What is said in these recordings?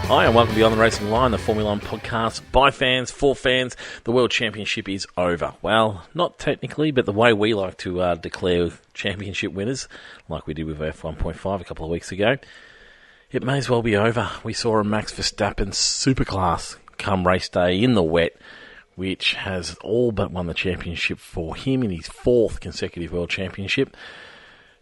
Hi and welcome to Beyond the Racing Line, the Formula 1 podcast by fans, for fans. The World Championship is over. Well, not technically, but the way we like to declare championship winners, like we did with F1.5 a couple of weeks ago, it may as well be over. We saw a Max Verstappen superclass come race day in the wet, which has all but won the championship for him in his fourth consecutive World Championship.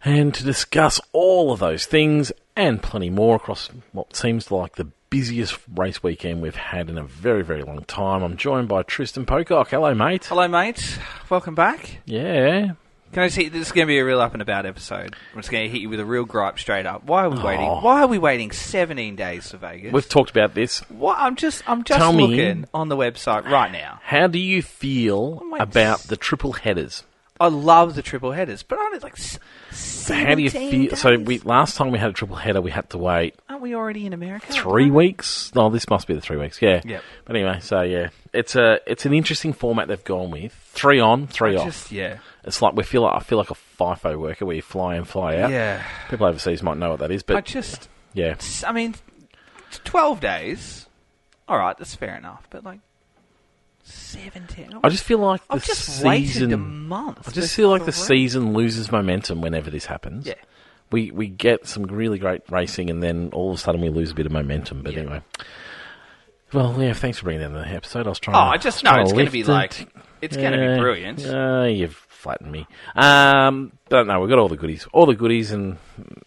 And to discuss all of those things and plenty more across what seems like the busiest race weekend we've had in a very, very long time, I'm joined by Tristan Pocock. Hello, mate. Hello, mate. Welcome back. Yeah. Can I see this is going to be a real up and about episode? I'm just going to hit you with a real gripe straight up. Why are we waiting? Why are we waiting 17 days for Vegas? We've talked about this. What? I'm just Tell looking me, on the website right now. How do you feel about the triple headers? I love the triple headers, but aren't it like 17 How do you feel? days? So last time we had a triple header, we had to wait Aren't we already in America? 3 weeks. No, this must be the 3 weeks. Yeah. Yep. But anyway, so yeah, it's an interesting format they've gone with. 3 on, 3 off. Yeah. It's like I feel like a FIFO worker where you fly in, fly out. Yeah. People overseas might know what that is, but yeah. I mean, 12 days. All right, that's fair enough. But like 17. I just feel like the I've just season. waited a month. I just feel like the season loses momentum whenever this happens. Yeah. We get some really great racing, and then all of a sudden we lose a bit of momentum. But anyway, well, yeah. Thanks for bringing that in the episode. I was trying. It's going to be like it's going to be brilliant. You've flattened me. But no, we've got all the goodies, and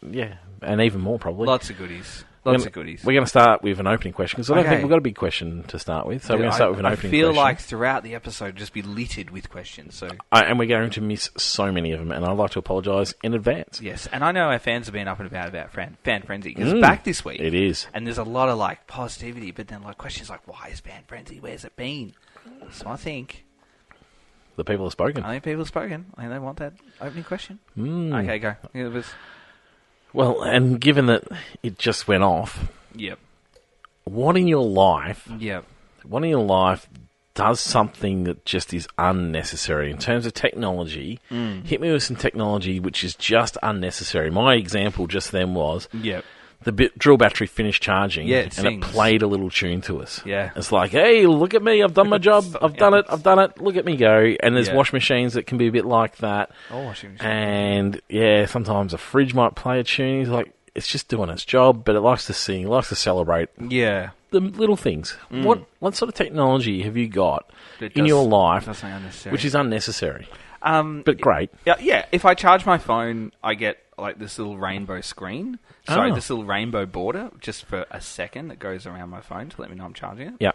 yeah, and even more probably. Lots of goodies. We're going to start with an opening question, because I don't think we've got a big question to start with. So we're going to start with an opening question. I feel like throughout the episode just be littered with questions. So and we're going to miss so many of them, and I'd like to apologise in advance. Yes, and I know our fans have been up and about Fan Frenzy, because it's back this week. It is. And there's a lot of like positivity, but then like questions like, why is Fan Frenzy? Where's it been? So I think the people have spoken. I think they want that opening question. Okay, go. It was... Well, and given that it just went off, Yep. What in your life does something that just is unnecessary in terms of technology? Hit me with some technology which is just unnecessary. My example just then was the drill battery finished charging, and it played a little tune to us. Yeah. It's like, hey, look at me, I've done my job, I've done it, look at me go. And there's wash machines that can be a bit like that. Oh, washing machine. And yeah, sometimes a fridge might play a tune. It's like, it's just doing its job, but it likes to sing, it likes to celebrate. Yeah. The little things. What sort of technology have you got in your life which is unnecessary? But great. Yeah, if I charge my phone, I get like this little rainbow screen. Sorry, this little rainbow border just for a second that goes around my phone to let me know I'm charging it. Yeah.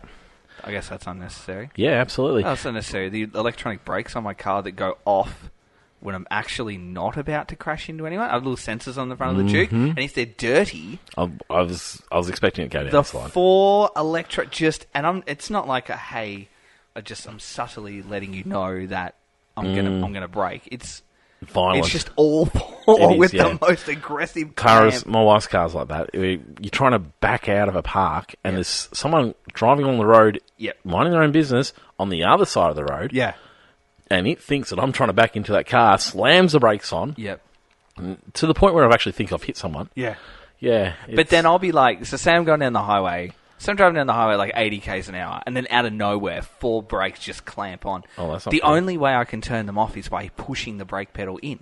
I guess that's unnecessary. Yeah, absolutely. That's unnecessary. The electronic brakes on my car that go off when I'm actually not about to crash into anyone. I have little sensors on the front of the Duke, and if they're dirty... I was expecting it to go down the slide. 4 electric it's not like a, hey, I'm subtly letting you know that I'm gonna brake. It's violent. It's just all with the most aggressive cars. My wife's car's like that. You're trying to back out of a park, and there's someone driving on the road, minding their own business, on the other side of the road. Yeah. And it thinks that I'm trying to back into that car, slams the brakes on. Yep. To the point where I actually think I've hit someone. Yeah. Yeah. But then I'll be like, so say I'm going down the highway. So I'm driving down the highway like 80 k's an hour, and then out of nowhere, 4 brakes just clamp on. Oh, that's not the cool. only way I can turn them off is by pushing the brake pedal in.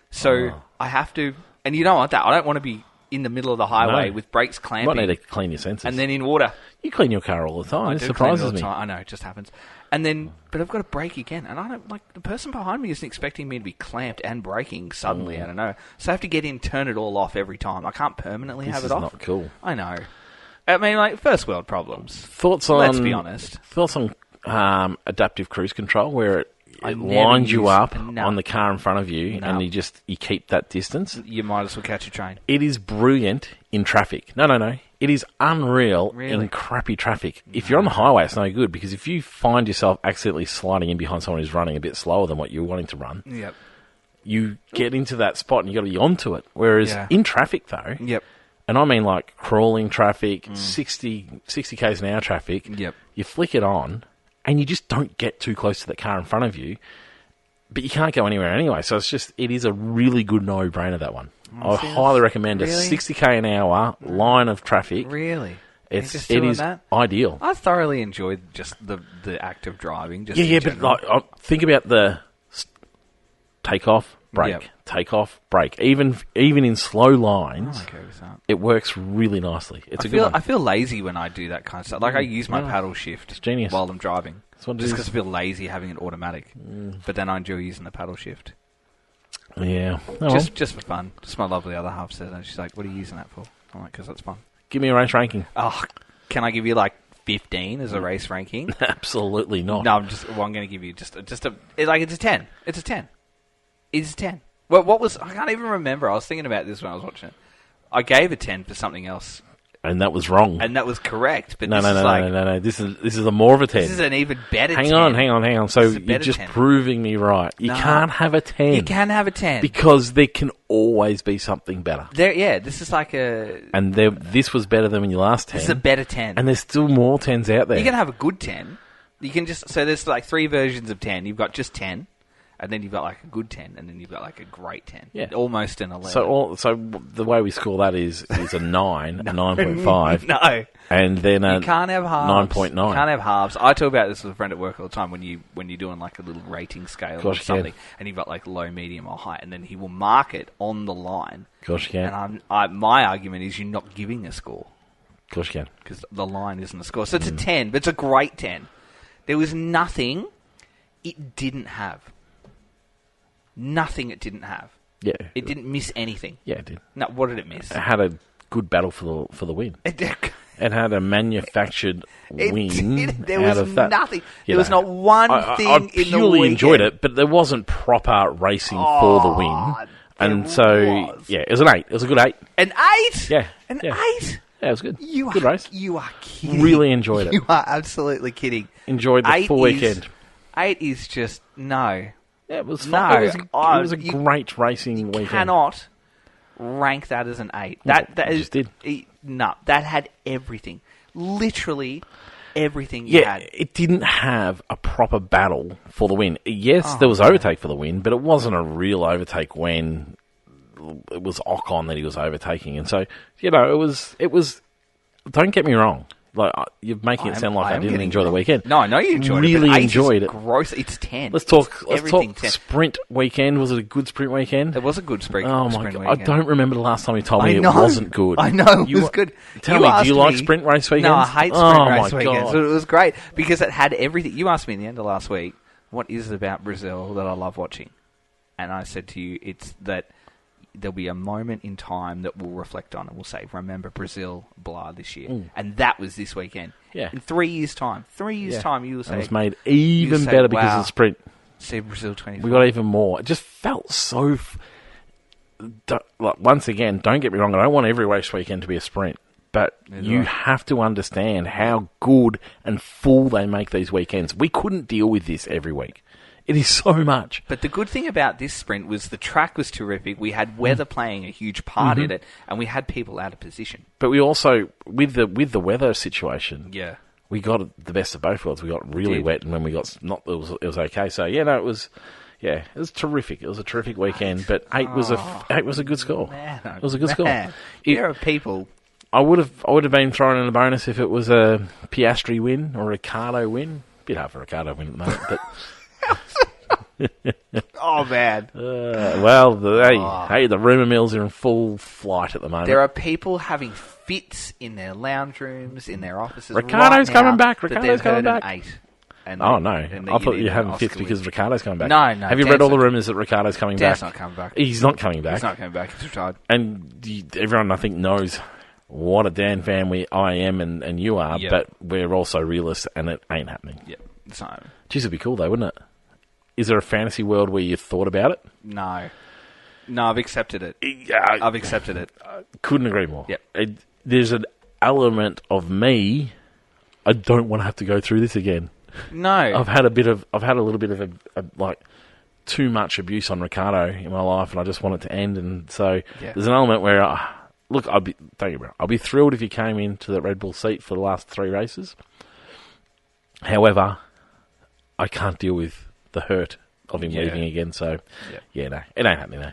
So I have to, and you don't want that. I don't want to be in the middle of the highway with brakes clamping. You might need to clean your sensors. And then in water. You clean your car all the time. It surprises me. I know, it just happens. And then, but I've got to brake again. And I don't, like, the person behind me isn't expecting me to be clamped and braking suddenly. I don't know. So I have to get in, turn it all off every time. I can't permanently have it off. This is not cool. I know. I mean, like, first world problems. Thoughts on... Let's be honest. Thoughts on adaptive cruise control, where it lines you up on the car in front of you, and you keep that distance. You might as well catch a train. It is brilliant in traffic. No. It is unreal in crappy traffic. If you're on the highway, it's no good, because if you find yourself accidentally sliding in behind someone who's running a bit slower than what you're wanting to run, you get into that spot and you've got to be onto it. Whereas in traffic, though, and I mean like crawling traffic, 60 k's an hour traffic, you flick it on and you just don't get too close to the car in front of you, but you can't go anywhere anyway. So it is a really good no-brainer, that one. I highly recommend a 60k an hour line of traffic. Really? You're It just doing is that? ideal. I thoroughly enjoyed just the act of driving. Just Yeah, in but general. think about the take off, brake, Yep. take off, brake. Even in slow lines, I'm okay with that. it works really nicely. It's a good one. I feel lazy when I do that kind of stuff. Like I use my paddle shift genius. while I'm driving. That's what it Just is. because I feel lazy having it automatic. But then I enjoy using the paddle shift. Yeah. Oh, well. Just for fun. Just my lovely other half says, and she's like, "What are you using that for?" I'm like, "Because that's fun." Give me a race ranking. Oh, can I give you like 15 as a race ranking? Absolutely not. No, I'm going to give you just a it's a 10. It's a 10. It's a 10. Well, what was I can't even remember. I was thinking about this when I was watching it. I gave a 10 for something else, And that was wrong. and that was correct. But No. This is a more of a 10. This is an even better. Hang 10. on. So This is a you're better just 10. proving me right. You No. can't have a 10. You can have a 10 because there can always be something better. this is like a. And this was better than your last 10. This is a better 10. And there's still more 10s out there. You can have a good 10. You can just there's like 3 versions of 10. You've got just 10. And then you've got like a good 10, and then you've got like a great 10. Yeah. Almost an 11. So the way we score that is a 9, a 9.5, No. and then a You can't have halves. 9.9. You can't have halves. I talk about this with a friend at work all the time when you're doing like a little rating scale or Gosh, yeah. something, and you've got like low, medium, or high, and then he will mark it on the line. Gosh, you can. And my argument is you're not giving a score Gosh, you can. because the line isn't a score. So it's a 10, but it's a great 10. There was nothing it didn't have. Nothing it didn't have. Yeah. It didn't miss anything. Yeah, it did. No, what did it miss? It had a good battle for the win. It It had a manufactured win. There out was of that. nothing. You There was know, not one I thing in the purely weekend. enjoyed it, but there wasn't proper racing for the win. And so, was. yeah, it was an 8. It was a good 8. An 8? Yeah. An yeah. 8? Yeah, it was good. You Good are, race. You are kidding. Really enjoyed it. You are absolutely kidding. Enjoyed the 8 full weekend. 8 is just, no. Yeah, it was No, fun. It was a you great racing weekend. Cannot rank that as an 8. No, That you is, just did. No, that had everything. Literally everything you had. It didn't have a proper battle for the win. Yes, there was overtake for the win, but it wasn't a real overtake when it was Ocon that he was overtaking. And so, it was. Don't get me wrong. Like you're making it sound like I didn't enjoy the weekend. No, I know you enjoyed it. Really But 8 enjoyed is it. Gross. It's 10. Let's talk 10. sprint weekend. Was it a good sprint weekend? It was a good sprint. Oh my sprint god! weekend. I don't remember the last time you told me I know. it wasn't good. I know it was good. Tell me, do you like sprint race weekends? No, I hate sprint oh race my weekends. God. So it was great because it had everything. You asked me in the end of last week, what is it about Brazil that I love watching? And I said to you, it's that there'll be a moment in time that we'll reflect on and we'll say, remember Brazil, blah, this year. And that was this weekend. Yeah. In 3 years' time. 3 years' time, you will say... It was made even say, better because wow. of the sprint. See Brazil 24. We got even more. It just felt so... once again, don't get me wrong, I don't want every race weekend to be a sprint. But you have to understand how good and full they make these weekends. We couldn't deal with this every week. It is so much. But the good thing about this sprint was the track was terrific. We had weather playing a huge part in it, and we had people out of position. But we also, with the weather situation, Yeah. we got the best of both worlds. We got really wet, and when we got not, it was okay. So it was terrific. It was a terrific weekend. But 8 was a good score. It was a good score. There are people. I would have been thrown in a bonus if it was a Piastri win or a Ricciardo win. Bit hard for a Ricciardo win at the moment, but. Oh, man. The rumour mills are in full flight at the moment. There are people having fits in their lounge rooms, in their offices. Ricardo's right now coming back. that Ricardo's they've coming heard back. an 8. And Oh, they- no. and they I thought get you in having an fits Oscar because win. Ricardo's coming back. No. Have you Dan's read all the not- rumours that Ricardo's coming Dan's back? not coming back. He's not coming back. He's not coming back. He's retired. And everyone, I think, knows what a Dan fan I am and you are, Yep. but we're also realists, and it ain't happening. Yeah. So, Jeez, it'd be cool, though, wouldn't it? Is there a fantasy world where you thought about it? no. No, I've accepted it. I've accepted it. Couldn't agree more. Yep. There's an element of me, I don't want to have to go through this again. No. I've had a little bit of a too much abuse on Ricardo in my life, and I just want it to end. And so there's an element where, don't get me wrong, I'll be thrilled if he came into the Red Bull seat for the last 3 races. However, I can't deal with the hurt of him leaving again. So, no, it ain't happening though.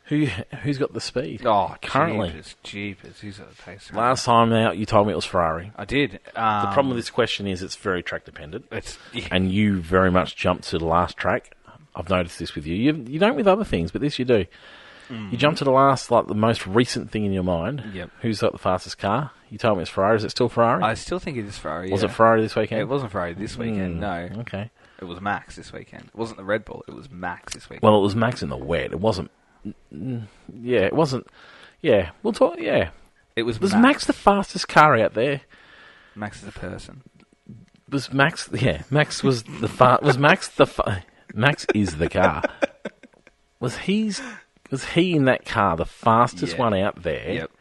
Who's got the speed? Oh, currently. Jeepers. Who's at the pace? Last time out, you told me it was Ferrari. I did. The problem with this question is it's very track dependent. Yeah. And you very much jumped to the last track. I've noticed this with you. You don't with other things, but this you do. You jump to the last, like the most recent thing in your mind. Yep. Who's got the fastest car? You told me it's Ferrari. Is it still Ferrari? I still think it is Ferrari. Was it Ferrari this weekend? It wasn't Ferrari this weekend, no. Okay. It was Max this weekend. It wasn't the Red Bull, it was Max this weekend. Well, it was Max in the wet. It wasn't... Yeah, it wasn't... Yeah, we'll talk... Yeah. It was Max the fastest car out there? Max is a person. Was Max... Yeah, Max was the... Was Max the... Max is the car. Was he in that car the fastest one out there? Yep.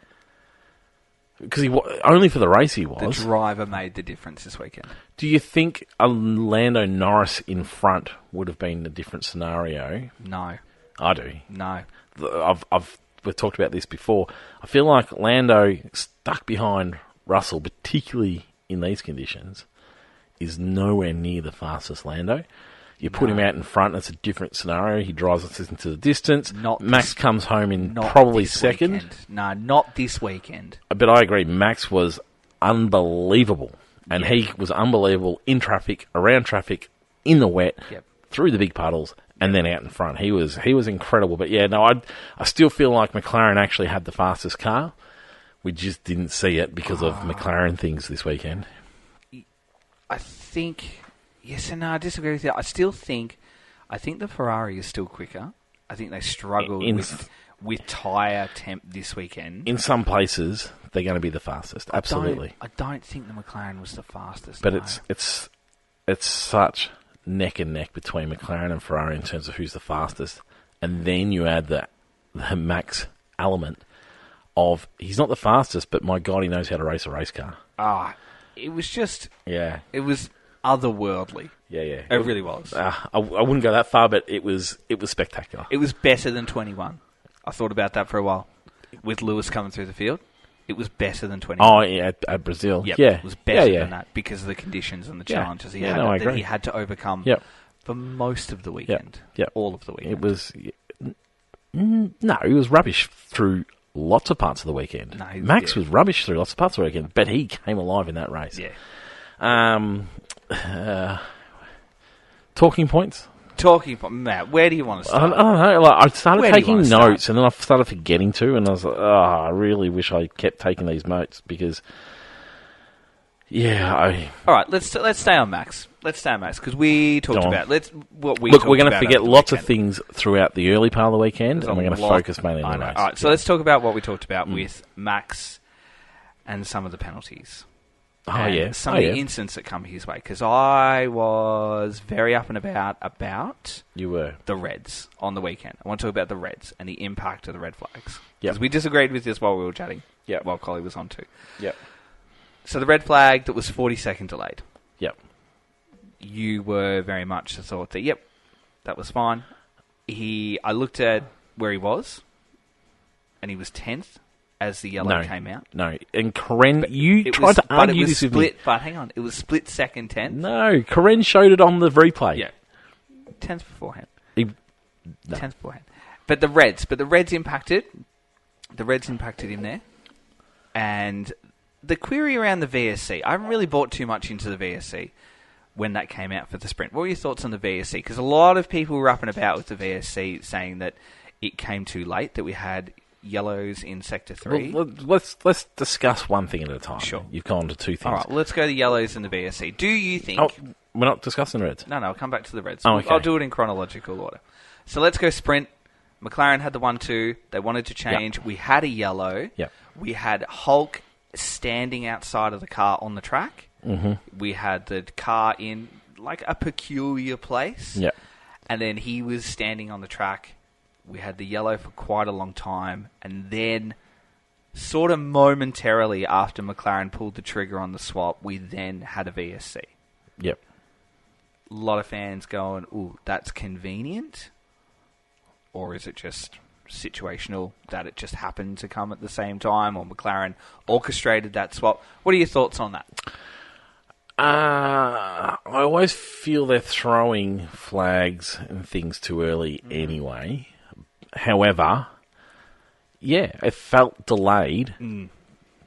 Because only for the race he was. The driver made the difference this weekend. Do you think a Lando Norris in front would have been a different scenario? No. I do. No. We've talked about this before. I feel like Lando stuck behind Russell, particularly in these conditions, is nowhere near the fastest Lando. You put him out in front, it's a different scenario. He drives us into the distance. Max comes home in probably second. Weekend. No, not this weekend. But I agree, Max was unbelievable. And he was unbelievable in traffic, around traffic, in the wet, through the big puddles, and then out in front. He was incredible. But yeah, no, I still feel like McLaren actually had the fastest car. We just didn't see it because of McLaren things this weekend. I think... Yes and no, I disagree with you. I think the Ferrari is still quicker. I think they struggled with tyre temp this weekend. In some places, they're going to be the fastest. Absolutely. I don't think the McLaren was the fastest. But it's such neck and neck between McLaren and Ferrari in terms of who's the fastest. And then you add the Max element of he's not the fastest, but my God, he knows how to race a race car. It was just... Yeah. It was... otherworldly. Yeah. It really was. I wouldn't go that far, but it was spectacular. It was better than 21. I thought about that for a while. With Lewis coming through the field, it was better than 21. Oh, yeah, at Brazil. Yep, yeah. It was better than that because of the conditions and the challenges he had to overcome for most of the weekend. Yep. All of the weekend. It was... No, it was rubbish through lots of parts of the weekend. No, Max was rubbish through lots of parts of the weekend, but he came alive in that race. Yeah. Talking points? Matt, where do you want to start? I don't know. Like, I started taking notes, and then I started forgetting to, and I was like, I really wish I kept taking these notes, because, All right, let's stay on Max. Because we talked about... Look, we're going to forget lots of things throughout the early part of the weekend, and we're going to focus mainly on the race. All right, so let's talk about what we talked about with Max and some of the penalties. Some of the incidents that come his way, because I was very up and about you were the Reds on the weekend. I want to talk about the Reds and the impact of the red flags. Yep. Because we disagreed with this while we were chatting. Yep. While Collie was on too. Yep. So the red flag that was 40-second delayed. Yep. You were very much the thought that, that was fine. I looked at where he was, and he was 10th. As the yellow came out. No, and Karen, you tried to argue this with me. But hang on, it was split second 10th. No, Karen showed it on the replay. Yeah, 10th beforehand. 10th beforehand. But the Reds impacted. The Reds impacted him there. And the query around the VSC, I haven't really bought too much into the VSC when that came out for the sprint. What were your thoughts on the VSC? Because a lot of people were up and about with the VSC saying that it came too late, that we had yellows in Sector 3. Well, let's discuss one thing at a time. Sure. You've gone to two things. All right, let's go to yellows in the VSC. Do you think... Oh, we're not discussing the Reds. No, I'll come back to the Reds. Oh, okay. I'll do it in chronological order. So let's go sprint. McLaren had the 1-2. They wanted to change. Yep. We had a yellow. Yep. We had Hulk standing outside of the car on the track. Mm-hmm. We had the car in like a peculiar place. Yep. And then he was standing on the track. We had the yellow for quite a long time, and then sort of momentarily after McLaren pulled the trigger on the swap, we then had a VSC. Yep. A lot of fans going, ooh, that's convenient? Or is it just situational that it just happened to come at the same time, or McLaren orchestrated that swap? What are your thoughts on that? I always feel they're throwing flags and things too early anyway. However, it felt delayed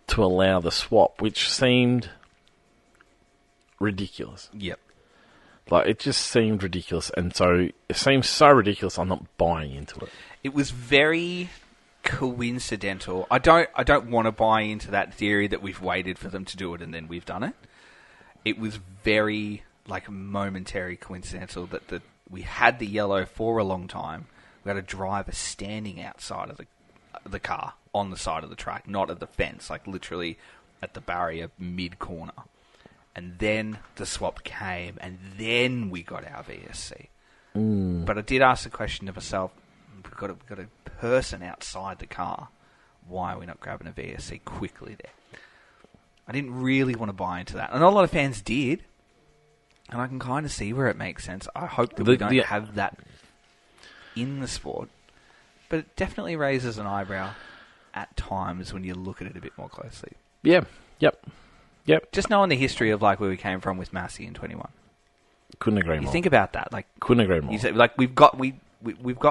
to allow the swap, which seemed ridiculous. Yep. Like, it just seemed ridiculous, and so it seems so ridiculous I'm not buying into it. It was very coincidental. I don't want to buy into that theory that we've waited for them to do it and then we've done it. It was very, momentary coincidental that we had the yellow for a long time. We had a driver standing outside of the car on the side of the track, not at the fence, literally at the barrier mid-corner. And then the swap came, and then we got our VSC. But I did ask the question to myself, we've got a person outside the car. Why are we not grabbing a VSC quickly there? I didn't really want to buy into that. And a lot of fans did. And I can kind of see where it makes sense. I hope that we don't have that in the sport. But it definitely raises an eyebrow at times when you look at it a bit more closely. Yeah. Yep. Just knowing the history of where we came from with Massey in 21. Couldn't agree more. You think about that. Couldn't agree more. You say, we've got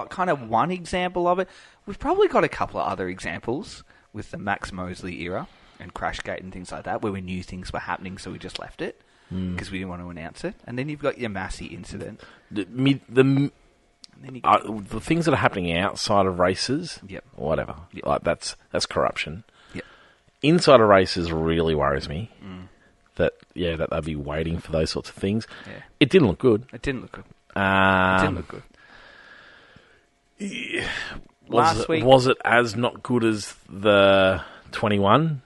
kind of one example of it. We've probably got a couple of other examples with the Max Mosley era and Crashgate and things like that, where we knew things were happening, so we just left it because we didn't want to announce it. And then you've got your Massey incident. The things that are happening outside of races, or whatever, that's corruption. Yep. Inside of races really worries me. That they'll be waiting for those sorts of things. Yeah. It didn't look good. Last week, was it as not good as the 21?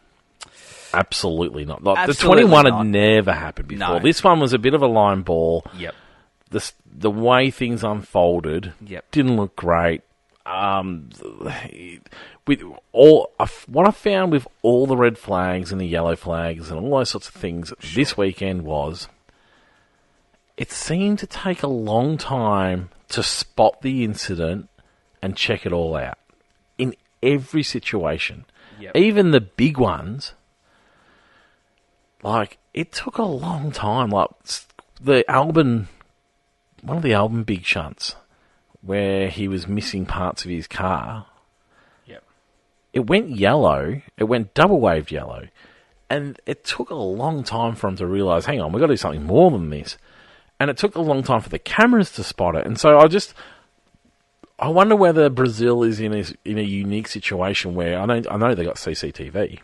Absolutely not. The 21 had never happened before. No. This one was a bit of a line ball. Yep. The way things unfolded didn't look great. What I found with all the red flags and the yellow flags and all those sorts of things this weekend was it seemed to take a long time to spot the incident and check it all out in every situation. Yep. Even the big ones, it took a long time. One of the Alpine big shunts, where he was missing parts of his car. Yep. It went yellow. It went double-waved yellow. And it took a long time for him to realise, hang on, we've got to do something more than this. And it took a long time for the cameras to spot it. And so I wonder whether Brazil is in a unique situation where, I know they got CCTV.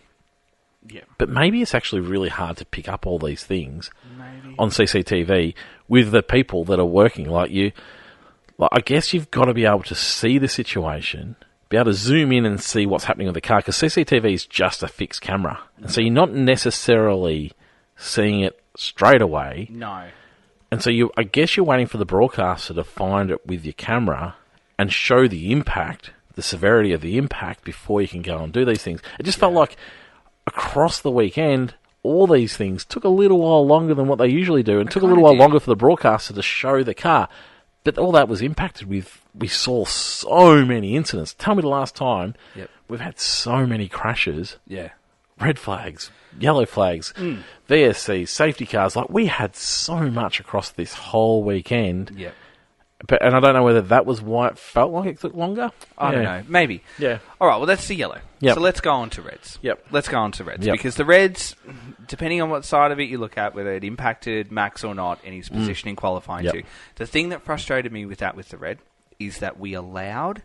Yeah. But maybe it's actually really hard to pick up all these things on CCTV with the people that are working like you. I guess you've got to be able to see the situation, be able to zoom in and see what's happening with the car, because CCTV is just a fixed camera. And so you're not necessarily seeing it straight away. No. And so I guess you're waiting for the broadcaster to find it with your camera and show the impact, the severity of the impact, before you can go and do these things. It just felt like across the weekend, all these things took a little while longer than what they usually do, and took a little while longer for the broadcaster to show the car. But all that was impacted with, we saw so many incidents. Tell me the last time we've had so many crashes. Yeah. Red flags, yellow flags, VSCs, safety cars. We had so much across this whole weekend. Yeah. And I don't know whether that was why it felt like it took longer. I don't know. Maybe. Yeah. All right, well, that's the yellow. Yep. So let's go on to reds. Yep. Let's go on to reds. Yep. Because the reds, depending on what side of it you look at, whether it impacted Max or not in his positioning qualifying too, the thing that frustrated me with the red is that we allowed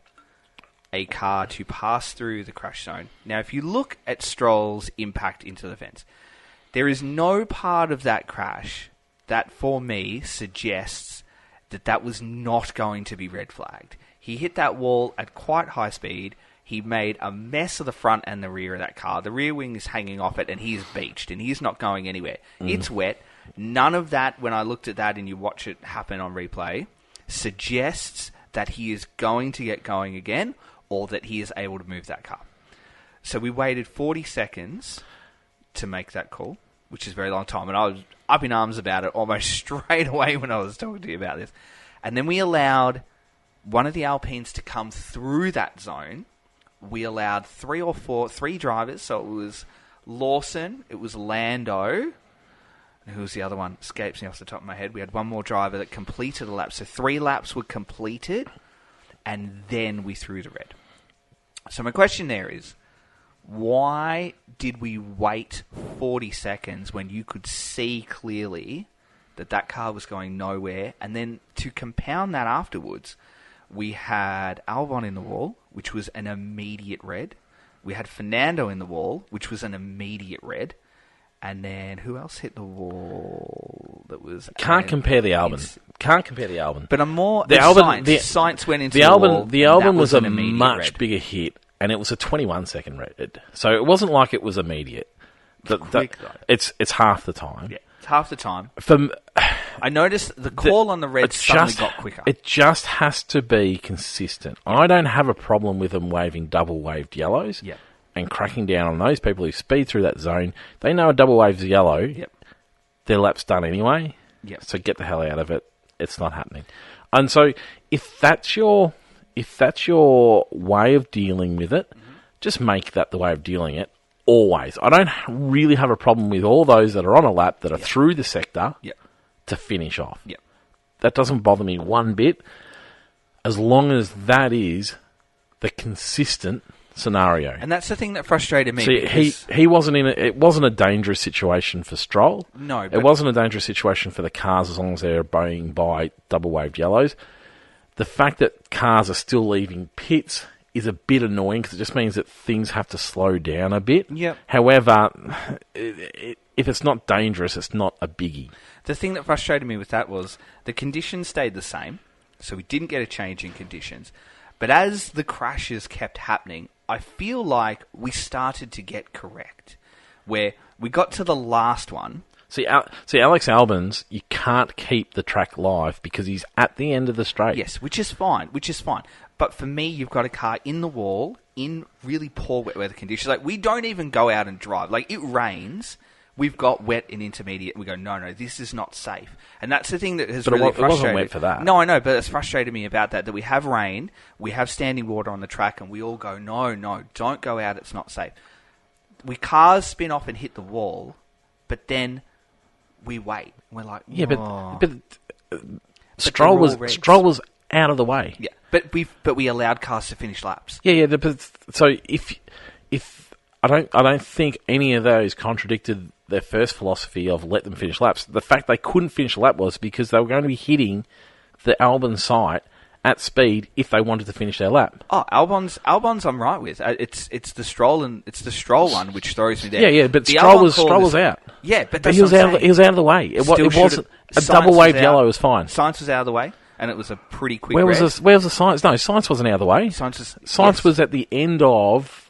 a car to pass through the crash zone. Now, if you look at Stroll's impact into the fence, there is no part of that crash that, for me, suggests that was not going to be red flagged. He hit that wall at quite high speed. He made a mess of the front and the rear of that car. The rear wing is hanging off it, and he's beached, and he's not going anywhere. It's wet. None of that, when I looked at that and you watch it happen on replay, suggests that he is going to get going again, or that he is able to move that car. So we waited 40 seconds to make that call, which is a very long time. And I was up in arms about it almost straight away when I was talking to you about this. And then we allowed one of the Alpines to come through that zone. We allowed three drivers. So it was Lawson, it was Lando, and who was the other one? Escapes me off the top of my head. We had one more driver that completed a lap. So 3 laps were completed, and then we threw the red. So my question there is, why did we wait 40 seconds when you could see clearly that car was going nowhere? And then to compound that afterwards, we had Albon in the wall, which was an immediate red. We had Fernando in the wall, which was an immediate red. And then who else hit the wall? That was Can't compare the Albon. Can't compare the Albon. But I'm more the Albon. Science went into the the Albon. wall. The Albon was a much red. bigger hit, and it was a 21-second red. So it wasn't like it was immediate. It's half the time. Yeah, it's half the time. I noticed the call on the red suddenly got quicker. It just has to be consistent. Yeah. I don't have a problem with them waving double-waved yellows. Yeah. And cracking down on those people who speed through that zone. They know a double wave's yellow. Yep. Their lap's done anyway. Yep. So get the hell out of it. It's not happening. And so if that's your way of dealing with it, just make that the way of dealing it always. I don't really have a problem with all those that are on a lap that are through the sector to finish off. Yep. That doesn't bother me one bit, as long as that is the consistent scenario. And that's the thing that frustrated me. See, he wasn't in it wasn't a dangerous situation for Stroll. No, it wasn't a dangerous situation for the cars as long as they're going by double waved yellows. The fact that cars are still leaving pits is a bit annoying because it just means that things have to slow down a bit. Yep. However, if it's not dangerous, it's not a biggie. The thing that frustrated me with that was the conditions stayed the same, so we didn't get a change in conditions. But as the crashes kept happening, I feel like we started to get correct. Where we got to the last one. See, Alex Albon's, you can't keep the track live because he's at the end of the straight. Yes, which is fine. But for me, you've got a car in the wall, in really poor wet weather conditions. Like, we don't even go out and drive. Like, it rains. We've got wet and intermediate. We go, no, this is not safe. And that's the thing that has really frustrated. It wasn't wet for that. No, I know, but it's frustrated me about that we have rain, we have standing water on the track, and we all go, no, don't go out, it's not safe. Cars spin off and hit the wall, but then we wait. We're like, yeah, but Stroll was out of the way. Yeah, but we allowed cars to finish laps. Yeah, but so if I don't think any of those contradicted their first philosophy of let them finish laps. The fact they couldn't finish a lap was because they were going to be hitting the Albon site at speed if they wanted to finish their lap. Oh, Albon's I'm right with. It's the Stroll one which throws me there. Yeah, but Stroll was out. Yeah, but that's he was out of the way. It wasn't a double wave yellow was fine. Science was out of the way. And it was a pretty quick Where was the Science? No, Science wasn't out of the way. Science was at the end of...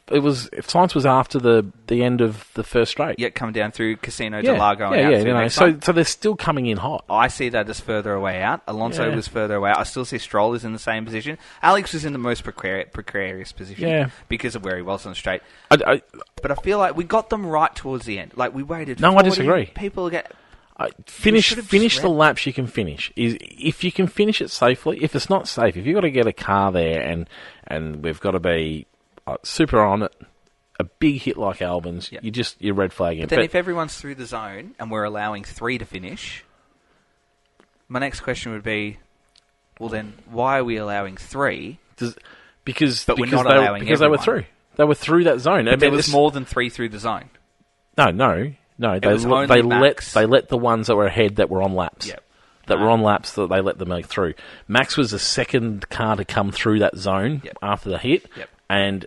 Science was after the end of the first straight. Yeah, coming down through Casino de Lago and out. So they're still coming in hot. I see that as further away out. Alonso was further away out. I still see Stroll is in the same position. Alex was in the most precarious position because of where he was on the straight. But I feel like we got them right towards the end. Like, we waited 40, I disagree. People get... Finish the laps you can finish. If you can finish it safely, if it's not safe, if you've got to get a car there and we've got to be super on it, a big hit like Albon's, you're red flagging. But then if everyone's through the zone and we're allowing 3 to finish, my next question would be, well then, why are we allowing 3? Because we're not allowing everyone. They were through. They were through that zone. But there was more than 3 through the zone. No, they let the ones that were ahead that were on laps. Yep. Were on laps that they let them make through. Max was the second car to come through that zone after the hit, and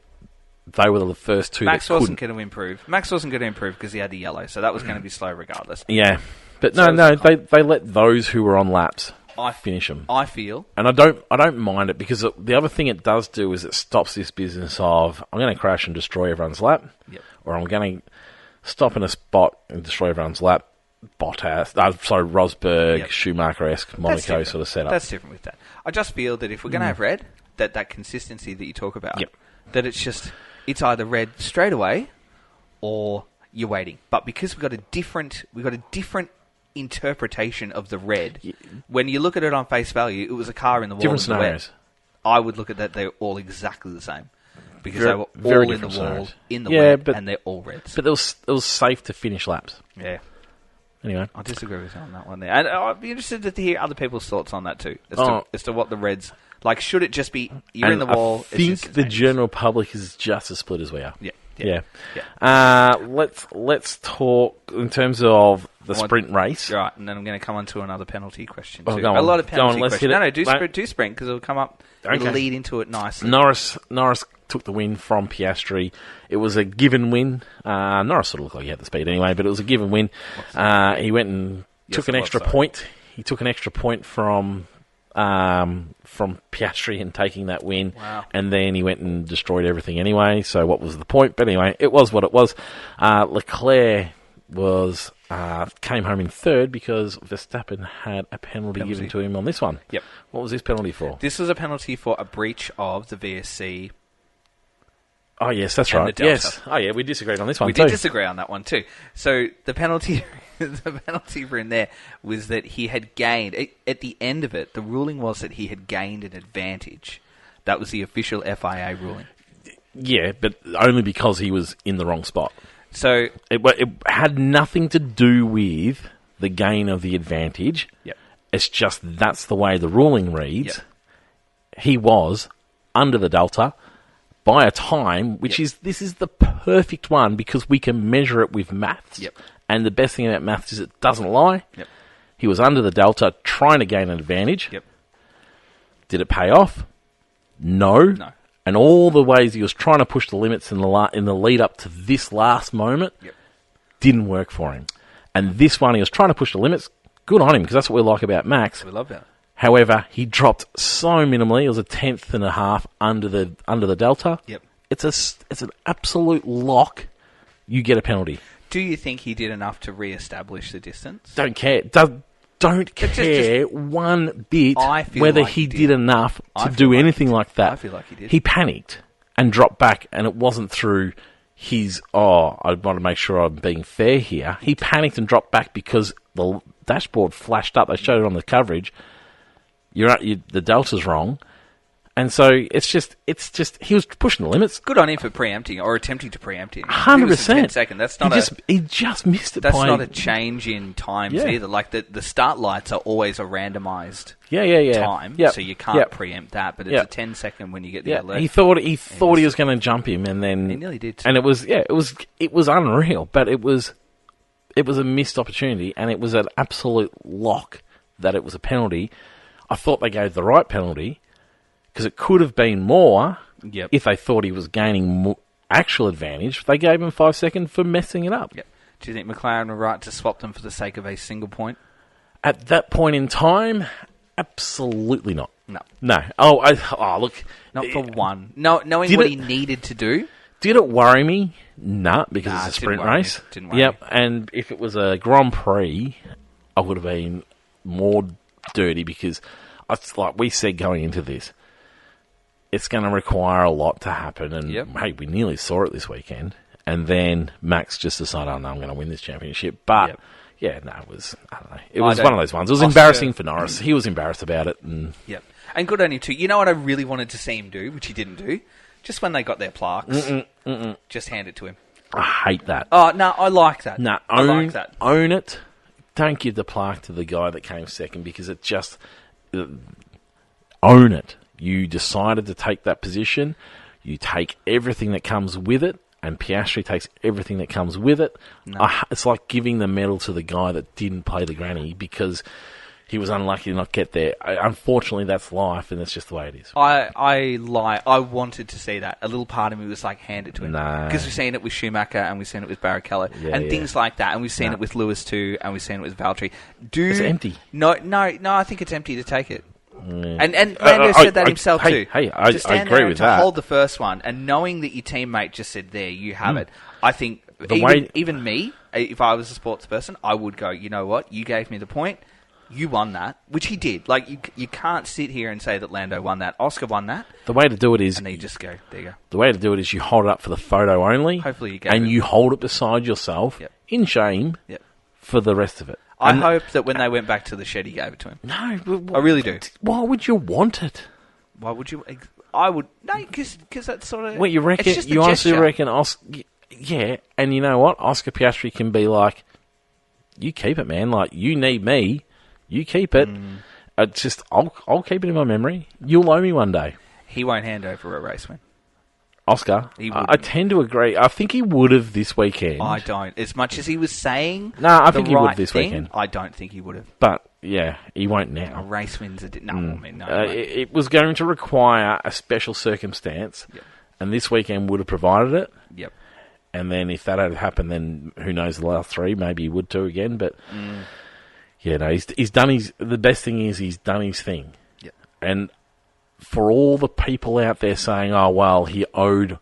they were the first two Max that couldn't. wasn't going to improve. Max wasn't going to improve because he had the yellow, so that was going to be slow regardless. Yeah, but they let those who were on laps finish them. I feel, and I don't mind it because the other thing it does do is it stops this business of I'm going to crash and destroy everyone's lap, or I'm going to stop in a spot and destroy everyone's lap. Rosberg, Schumacher-esque, Monaco sort of setup. That's different with that. I just feel that if we're going to have red, that consistency that you talk about, that it's either red straight away or you're waiting. But because we've got a different interpretation of the red, when you look at it on face value, it was a car in the wall. Different scenarios. I would look at that; they're all exactly the same. Because they were all in the wall, in the wet, and they're all reds. But it was safe to finish laps. Yeah. Anyway. I disagree with you on that one there. And I'd be interested to hear other people's thoughts on that too, as to what the reds Like, should it just be you're in the wall? I think the general public is just as split as we are. Yeah. Let's talk in terms of the sprint race. Right, and then I'm going to come on to another penalty question too. Oh, go on. A lot of penalty let's questions. hit it. No, do sprint because it'll come up. It'll lead into it nicely. Norris took the win from Piastri. It was a given win. Norris sort of looked like he had the speed anyway, but it was a given win. He went and took an extra point. He took an extra point from Piastri in taking that win, and then he went and destroyed everything anyway. So what was the point? But anyway, it was what it was. Leclerc came home in third because Verstappen had a penalty given to him on this one. Yep. What was this penalty for? This was a penalty for a breach of the VSC. Oh, yes, that's right. Yes. Oh, yeah, we disagreed on this one, We did disagree on that one, too. So the penalty for him there was that he had gained... At the end of it, the ruling was that he had gained an advantage. That was the official FIA ruling. Yeah, but only because he was in the wrong spot. So it had nothing to do with the gain of the advantage. Yep. It's just that's the way the ruling reads. Yep. He was under the delta by a time, which this is the perfect one because we can measure it with maths. Yep. And the best thing about maths is it doesn't lie. Yep. He was under the delta trying to gain an advantage. Yep. Did it pay off? No. And all the ways he was trying to push the limits in the lead up to this last moment didn't work for him. And this one, he was trying to push the limits. Good on him, because that's what we like about Max. We love that. However, he dropped so minimally. It was a 1/10.5 under the delta. Yep. It's an absolute lock. You get a penalty. Do you think he did enough to re-establish the distance? Don't care. Don't care one bit whether he did enough to do anything like that. I feel like he did. He panicked and dropped back, and it wasn't through his, I want to make sure I'm being fair here. He panicked and dropped back because the dashboard flashed up. They showed it on the coverage. The delta's wrong. And so it's just he was pushing the limits. Good on him for preempting or attempting to preempt him. 100%. 10 seconds. That's not he just missed it. That's not a change in times either. Like the start lights are always a randomised time, so you can't preempt that. But it's a 10-second when you get the alert. He thought he was going to jump him, and then he nearly did. And it was unreal, but it was a missed opportunity, and it was an absolute lock that it was a penalty. I thought they gave the right penalty. Because it could have been more if they thought he was gaining actual advantage. They gave him 5 seconds for messing it up. Yep. Do you think McLaren were right to swap them for the sake of a single point? At that point in time, absolutely not. No. Look. Not for one. No, knowing what he needed to do. Did it worry me? Nah, because it's a sprint race. Didn't worry me. And if it was a Grand Prix, I would have been more dirty because, like we said going into this, it's going to require a lot to happen. And, hey, we nearly saw it this weekend. And then Max just decided, I'm going to win this championship. But, it was, I don't know. It was one of those ones. It was embarrassing for Norris. He was embarrassed about it. And good on him, too. You know what I really wanted to see him do, which he didn't do? Just when they got their plaques, just hand it to him. I hate that. Oh, no, I like that. No, I like that. Own it. Don't give the plaque to the guy that came second because it just... own it. You decided to take that position. You take everything that comes with it, and Piastri takes everything that comes with it. No. It's like giving the medal to the guy that didn't play the granny because he was unlucky to not get there. Unfortunately, that's life, and that's just the way it is. I wanted to see that. A little part of me was like, hand it to him. Because we've seen it with Schumacher, and we've seen it with Barrichello, and things like that, and we've seen it with Lewis too, and we've seen it with Valtteri. It's empty. No, I think it's empty to take it. And Lando said that himself too. Hey, I agree with that. To hold the first one, and knowing that your teammate just said, "There, you have it." I think even me, if I was a sports person, I would go, you know what? You gave me the point. You won that, which he did. Like you can't sit here and say that Lando won that. Oscar won that. The way to do it is, and then you just go, there you go. The way to do it is you hold it up for the photo only. Hopefully you you hold it beside yourself in shame for the rest of it. I hope that when they went back to the shed, he gave it to him. No, I really do. Why would you want it? Why would you? I would because that's sort of. What you reckon? You honestly reckon? Yeah, and you know what? Oscar Piastri can be like, you keep it, man. Like you need me, you keep it. I'll keep it in my memory. You'll owe me one day. He won't hand over a race win. Oscar, I tend to agree. I think he would have this weekend. I don't. As much as he was saying I think he would this weekend. I don't think he would have. But, yeah, he won't now. A race wins no. It was going to require a special circumstance, and this weekend would have provided it. Yep. And then if that had happened, then who knows, the last three, maybe he would too again. But, yeah, no, he's done the best thing is he's done his thing. Yep. And for all the people out there saying, oh, well, he owed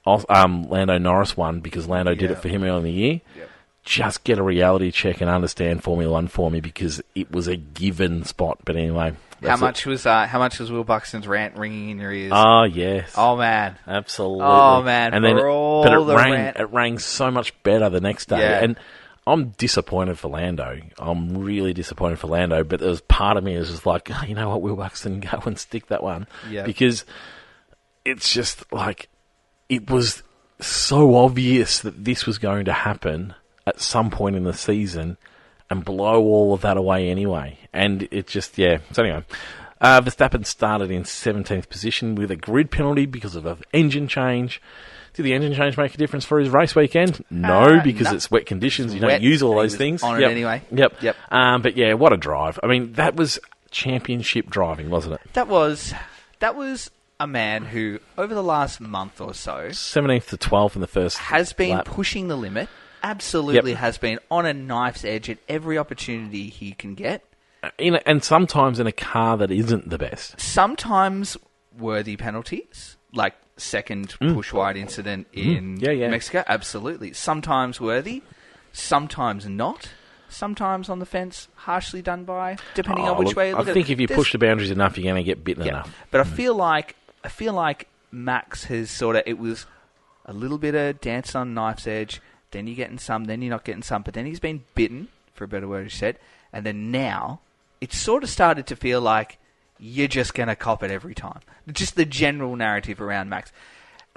Lando Norris one because Lando did it for him early in the year, just get a reality check and understand Formula One for me because it was a given spot. But anyway. How much was Will Buxton's rant ringing in your ears? Oh, yes. Oh, man. Absolutely. Oh, man. And then it rang so much better the next day. Yeah. And I'm disappointed for Lando. I'm really disappointed for Lando. But there's part of me is just like, oh, you know what, Will Buxton, go and stick that one. Yeah. Because it's just like, it was so obvious that this was going to happen at some point in the season and blow all of that away anyway. And it just, So anyway, Verstappen started in 17th position with a grid penalty because of an engine change. Did the engine change make a difference for his race weekend? No, because it's wet conditions. You don't use all those things. On it anyway. Yep. But yeah, what a drive. I mean, that was championship driving, wasn't it? That was a man who, over the last month or so, 17th to 12th in the first has been lap. Pushing the limit. Absolutely has been on a knife's edge at every opportunity he can get. And sometimes in a car that isn't the best. Sometimes worthy penalties, like second push wide incident in Mexico. Absolutely. Sometimes worthy, sometimes not. Sometimes on the fence, harshly done by, depending on which way you look at it. I think if you push the boundaries enough, you're going to get bitten enough. But I feel like Max has it was a little bit of dance on knife's edge, then you're getting some, then you're not getting some, but then he's been bitten, for a better word you said, and then now it's sort of started to feel like you're just going to cop it every time. Just the general narrative around Max.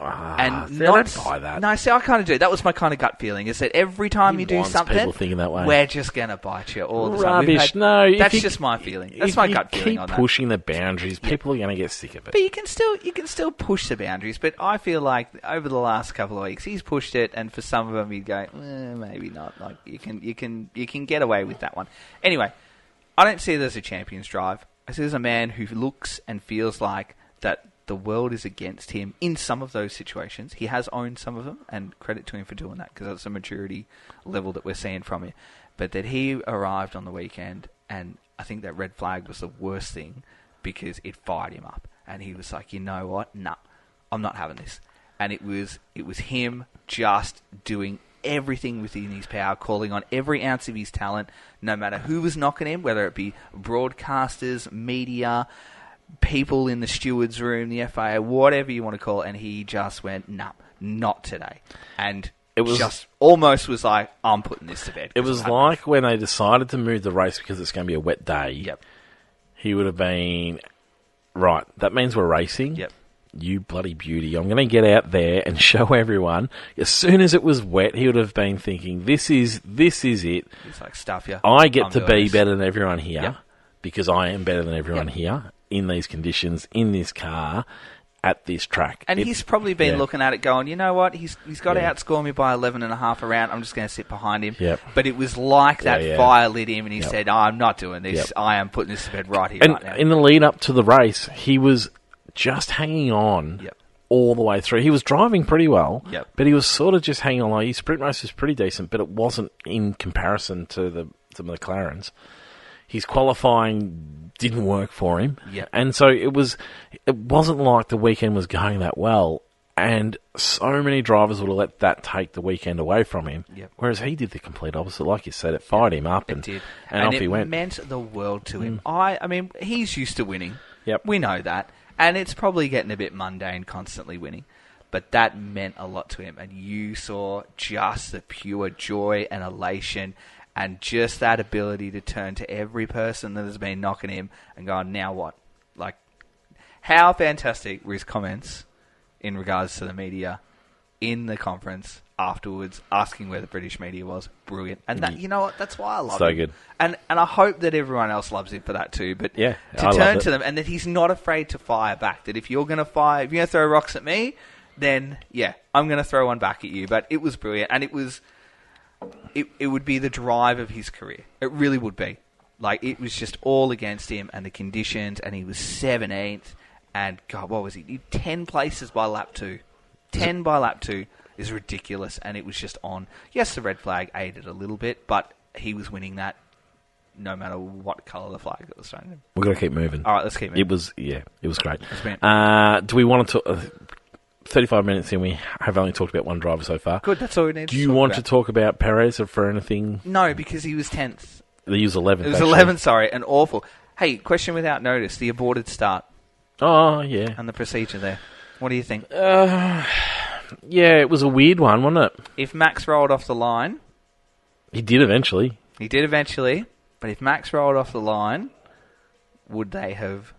I don't buy that. No, see, I kind of do. That was my kind of gut feeling, is that every time you do something, people thinking that way. We're just going to bite you all the time. Rubbish. That's just my feeling. That's my gut feeling on that. Keep pushing the boundaries. People are going to get sick of it. But you can still push the boundaries. But I feel like over the last couple of weeks, he's pushed it, and for some of them, you'd go, maybe not. Like you can get away with that one. Anyway, I don't see it as a champion's drive. I see it as a man who looks and feels like that the world is against him in some of those situations. He has owned some of them, and credit to him for doing that, because that's a maturity level that we're seeing from him. But that he arrived on the weekend, and I think that red flag was the worst thing, because it fired him up. And he was like, you know what? Nah, I'm not having this. And it was him just doing everything within his power, calling on every ounce of his talent, no matter who was knocking him, whether it be broadcasters, media, people in the stewards room, the FIA, whatever you want to call it, and he just went, nah, not today. And it was just almost was like, I'm putting this to bed. It was like when they decided to move the race because it's going to be a wet day. Yep. He would have been, right, that means we're racing. Yep. You bloody beauty. I'm going to get out there and show everyone. As soon as it was wet, he would have been thinking, this is it. It's like, stuff you. I get to be better than everyone here because I am better than everyone here in these conditions, in this car, at this track. And he's probably been looking at it going, you know what, he's got to outscore me by 11.5 a round, I'm just going to sit behind him. Yep. But it was like that fire lit him, and he said, I'm not doing this, I am putting this to bed right here, right now. In the lead up to the race, he was just hanging on all the way through. He was driving pretty well, but he was sort of just hanging on. Like, his sprint race was pretty decent, but it wasn't in comparison to the McLarens. His qualifying didn't work for him. Yep. And so it wasn't like the weekend was going that well. And so many drivers would have let that take the weekend away from him. Yep. Whereas he did the complete opposite. Like you said, it fired him up. It did. And off he went. It meant the world to him. I mean, he's used to winning. Yep. We know that. And it's probably getting a bit mundane constantly winning. But that meant a lot to him. And you saw just the pure joy and elation, and just that ability to turn to every person that has been knocking him and going, now what? Like, how fantastic were his comments in regards to the media in the conference afterwards, asking where the British media was. Brilliant. And that, you know what? That's why I love him. So good. And I hope that everyone else loves him for that too. But Yeah, to I turn love to it. them, and that he's not afraid to fire back. That if you're going to throw rocks at me, then yeah, I'm going to throw one back at you. But it was brilliant, and it would be the drive of his career. It really would be. Like, it was just all against him and the conditions, and he was 17th, and God, what was he? 10 places by lap 2. 10 by lap 2 is ridiculous, and it was just on. Yes, the red flag aided a little bit, but he was winning that no matter what colour the flag that was thrown at him. We've got to keep moving. All right, let's keep moving. It was great. It's been- Do we want to... 35 minutes in, we have only talked about one driver so far. Good, that's all we need. Do you want to talk about Perez or for anything? No, because he was 10th. They use 11th. It was 11th, sorry, and awful. Hey, question without notice, the aborted start Oh, yeah. and the procedure there. What do you think? Yeah, it was a weird one, wasn't it? If Max rolled off the line... He did eventually. He did eventually, but if Max rolled off the line, would they have...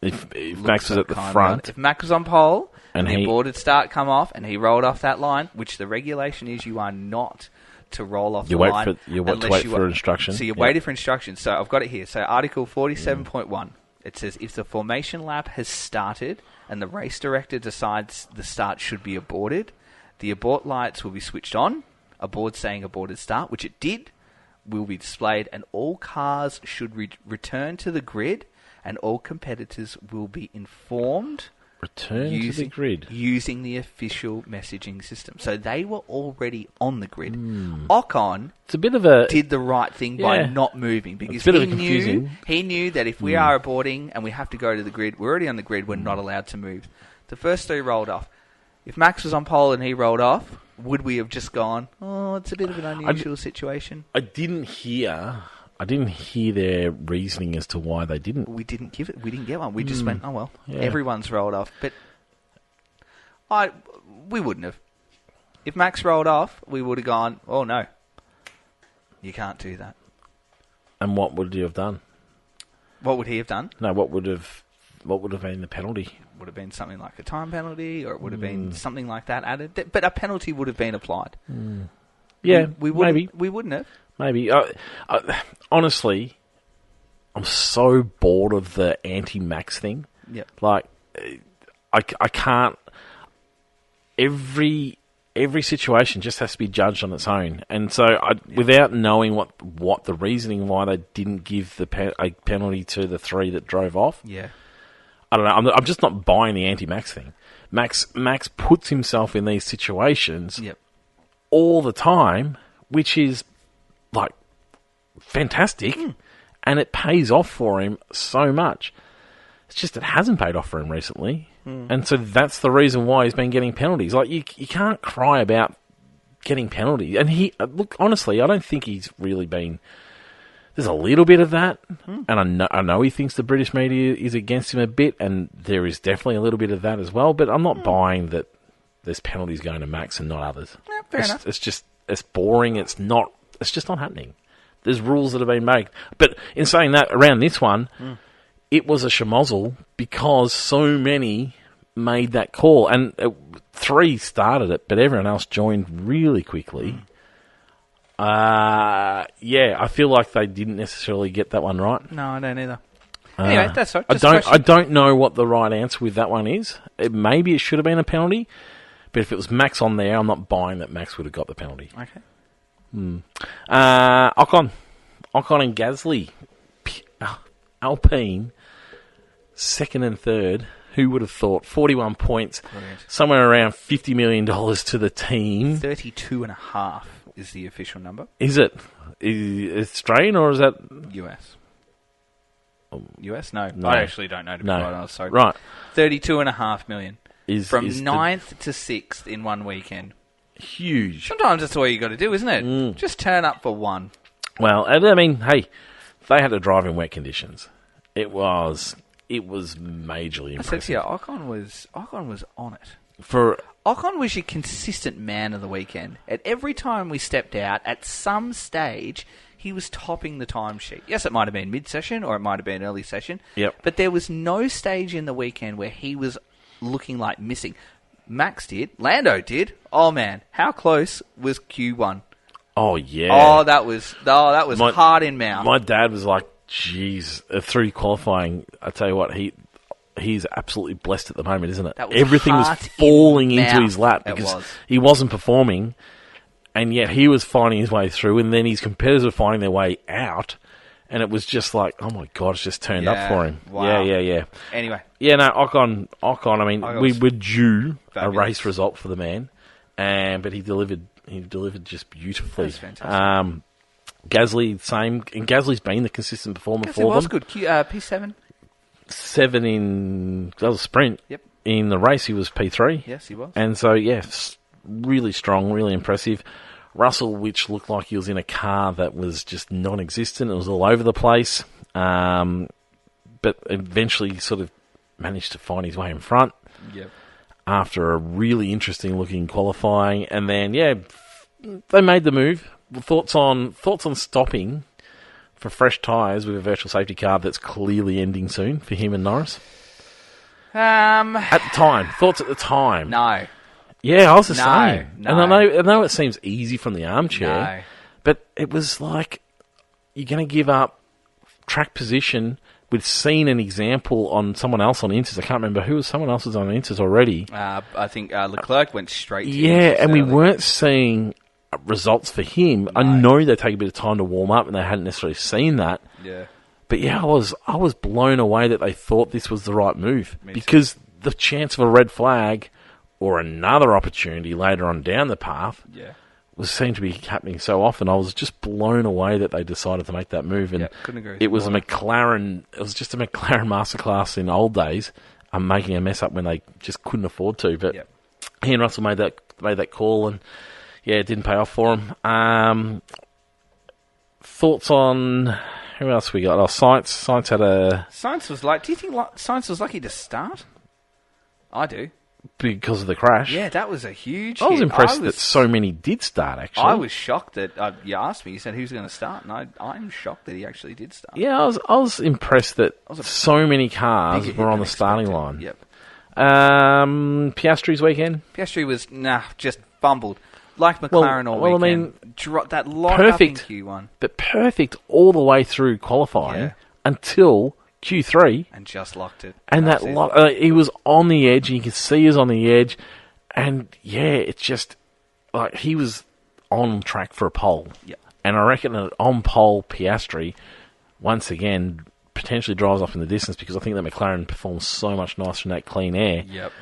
If Max was at the front... If Max was on pole, and the aborted start come off, and he rolled off that line, which the regulation is you are not to roll off the line. You wait for instruction. So you waited for instructions. So I've got it here. So Article 47.1, it says, if the formation lap has started and the race director decides the start should be aborted, the abort lights will be switched on, a board saying aborted start, which it did, will be displayed, and all cars should return to the grid, and all competitors will be informed to the grid using the official messaging system. So they were already on the grid. Ocon it's a bit of a, did the right thing by not moving, because he knew that if we are aborting and we have to go to the grid, we're already on the grid, we're not allowed to move. The first 3 rolled off. If Max was on pole and he rolled off, would we have just gone, oh, it's a bit of an unusual situation? I didn't hear their reasoning as to why they didn't. We didn't get one. We just went, oh well, everyone's rolled off. But we wouldn't have. If Max rolled off, we would have gone, oh no, you can't do that. And what would you have done? What would he have done? No, what would have been the penalty? Would have been something like a time penalty, or it would have been something like that added. But a penalty would have been applied. Yeah, we wouldn't have. Maybe. Honestly, I'm so bored of the anti-Max thing. Yeah. Like, I can't... Every situation just has to be judged on its own. And so, without knowing what the reasoning why they didn't give a penalty to the 3 that drove off... Yeah. I don't know. I'm just not buying the anti-Max thing. Max puts himself in these situations all the time, which is like fantastic, and it pays off for him so much. It's just it hasn't paid off for him recently, and so that's the reason why he's been getting penalties. Like you can't cry about getting penalties. And he look honestly, I don't think he's really been. There's a little bit of that, and I know he thinks the British media is against him a bit, and there is definitely a little bit of that as well, but I'm not buying that there's penalties going to Max and not others. Yeah, fair enough. It's boring, it's just not happening. There's rules that have been made. But in saying that, around this one, it was a schmozzle because so many made that call, and 3 started it, but everyone else joined really quickly. I feel like they didn't necessarily get that one right. No, I don't either. Anyway, that's right. I don't know what the right answer with that one is. Maybe it should have been a penalty, but if it was Max on there, I'm not buying that Max would have got the penalty. Okay. Ocon and Gasly, Alpine, 2nd and 3rd. Who would have thought? 41 points, somewhere around $50 million to the team. 32.5 is the official number. Is it? Is Australian or is that US? US? No. No. I actually don't know, to be quite honest. Sorry. Right. 32.5 million. From 9th to 6th in one weekend. Huge. Sometimes that's all you got to do, isn't it? Just turn up for one. Well, I mean, hey, they had to drive in wet conditions. It was majorly impressive. I said to you, Ocon was on it. For Ocon was your consistent man of the weekend. At every time we stepped out, at some stage, he was topping the timesheet. Yes, it might have been mid-session or it might have been early session. Yep. But there was no stage in the weekend where he was looking like missing. Max did. Lando did. Oh, man. How close was Q1? Oh, yeah. Oh, that was hard in mouth. My dad was like, geez, through qualifying, I tell you what, he's absolutely blessed at the moment, isn't it? Everything was falling into his lap because he wasn't performing, and yet he was finding his way through, and then his competitors were finding their way out, and it was just like, oh my God, it's just turned up for him. Wow. Yeah. Anyway. Yeah, no, Ocon, I mean, we were due fabulous. A race result for the man, but he delivered just beautifully. That was fantastic. Gasly, same. And Gasly's been the consistent performer for them. It was good. P7? 7 in... That was a sprint. Yep. In the race, he was P3. Yes, he was. And so, really strong, really impressive. Russell, which looked like he was in a car that was just non-existent. It was all over the place. But eventually sort of managed to find his way in front. Yep. After a really interesting looking qualifying, and then they made the move. Thoughts on stopping for fresh tyres with a virtual safety car that's clearly ending soon for him and Norris. At the time, thoughts at the time. No. Yeah, I was the same. No. And I know it seems easy from the armchair, but it was like you're going to give up track position. We'd seen an example on someone else on Inters. I can't remember who was. Someone else was on Inters already. I think Leclerc went straight to Inters, and we weren't seeing results for him. No. I know they take a bit of time to warm up, and they hadn't necessarily seen that. Yeah. But I was blown away that they thought this was the right move because the chance of a red flag or another opportunity later on down the path. Seemed to be happening so often. I was just blown away that they decided to make that move, and couldn't agree. It was a McLaren. It was just a McLaren masterclass in old days. I'm making a mess up when they just couldn't afford to. But he and Russell made that call, and it didn't pay off for him. Thoughts on who else we got? Oh, Sainz. Sainz was like. Do you think Sainz was lucky to start? I do. Because of the crash. Yeah, that was a huge I was impressed that so many did start, actually. I was shocked that you asked me, you said who's going to start, and I'm shocked that he actually did start. Yeah, I was impressed that so many cars were on the starting line. Yep. Piastri's weekend? Piastri was, just fumbled. Like McLaren all weekend. I mean, that lock up in Q1. But perfect all the way through qualifying until Q3 and just locked it. And that he was on the edge. You could see he was on the edge, and it's just like he was on track for a pole. Yep. And I reckon that on pole Piastri once again potentially drives off in the distance because I think that McLaren performs so much nicer in that clean air. Yep.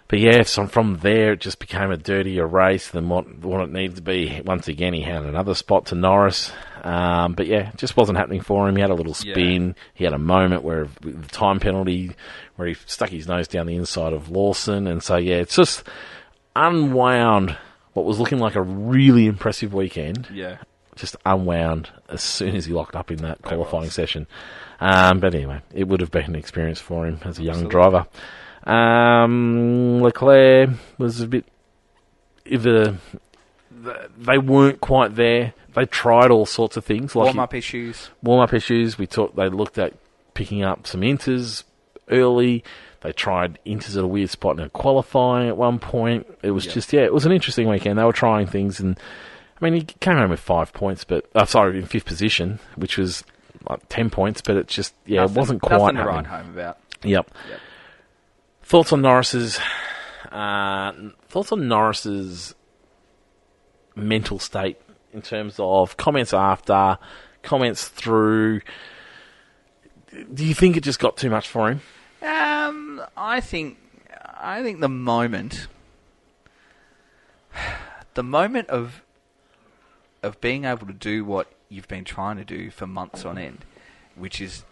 But so from there it just became a dirtier race than what it needed to be. Once again, he had another spot to Norris. But it just wasn't happening for him. He had a little spin. Yeah. He had a moment where the time penalty where he stuck his nose down the inside of Lawson. And so, it's just unwound what was looking like a really impressive weekend. Yeah. Just unwound as soon as he locked up in that qualifying session. But anyway, it would have been an experience for him as a young driver. Leclerc was a bit... they weren't quite there. They tried all sorts of things. Warm-up issues. They looked at picking up some inters early. They tried inters at a weird spot in qualifying at one point. It was it was an interesting weekend. They were trying things, and I mean, he came home with 5 points, but in 5th position, which was like 10 points, but it just it wasn't quite nothing to happening. write home about. Yep. Thoughts on Norris's mental state in terms of comments after, comments through. Do you think it just got too much for him? I think the moment of being able to do what you've been trying to do for months on end, which is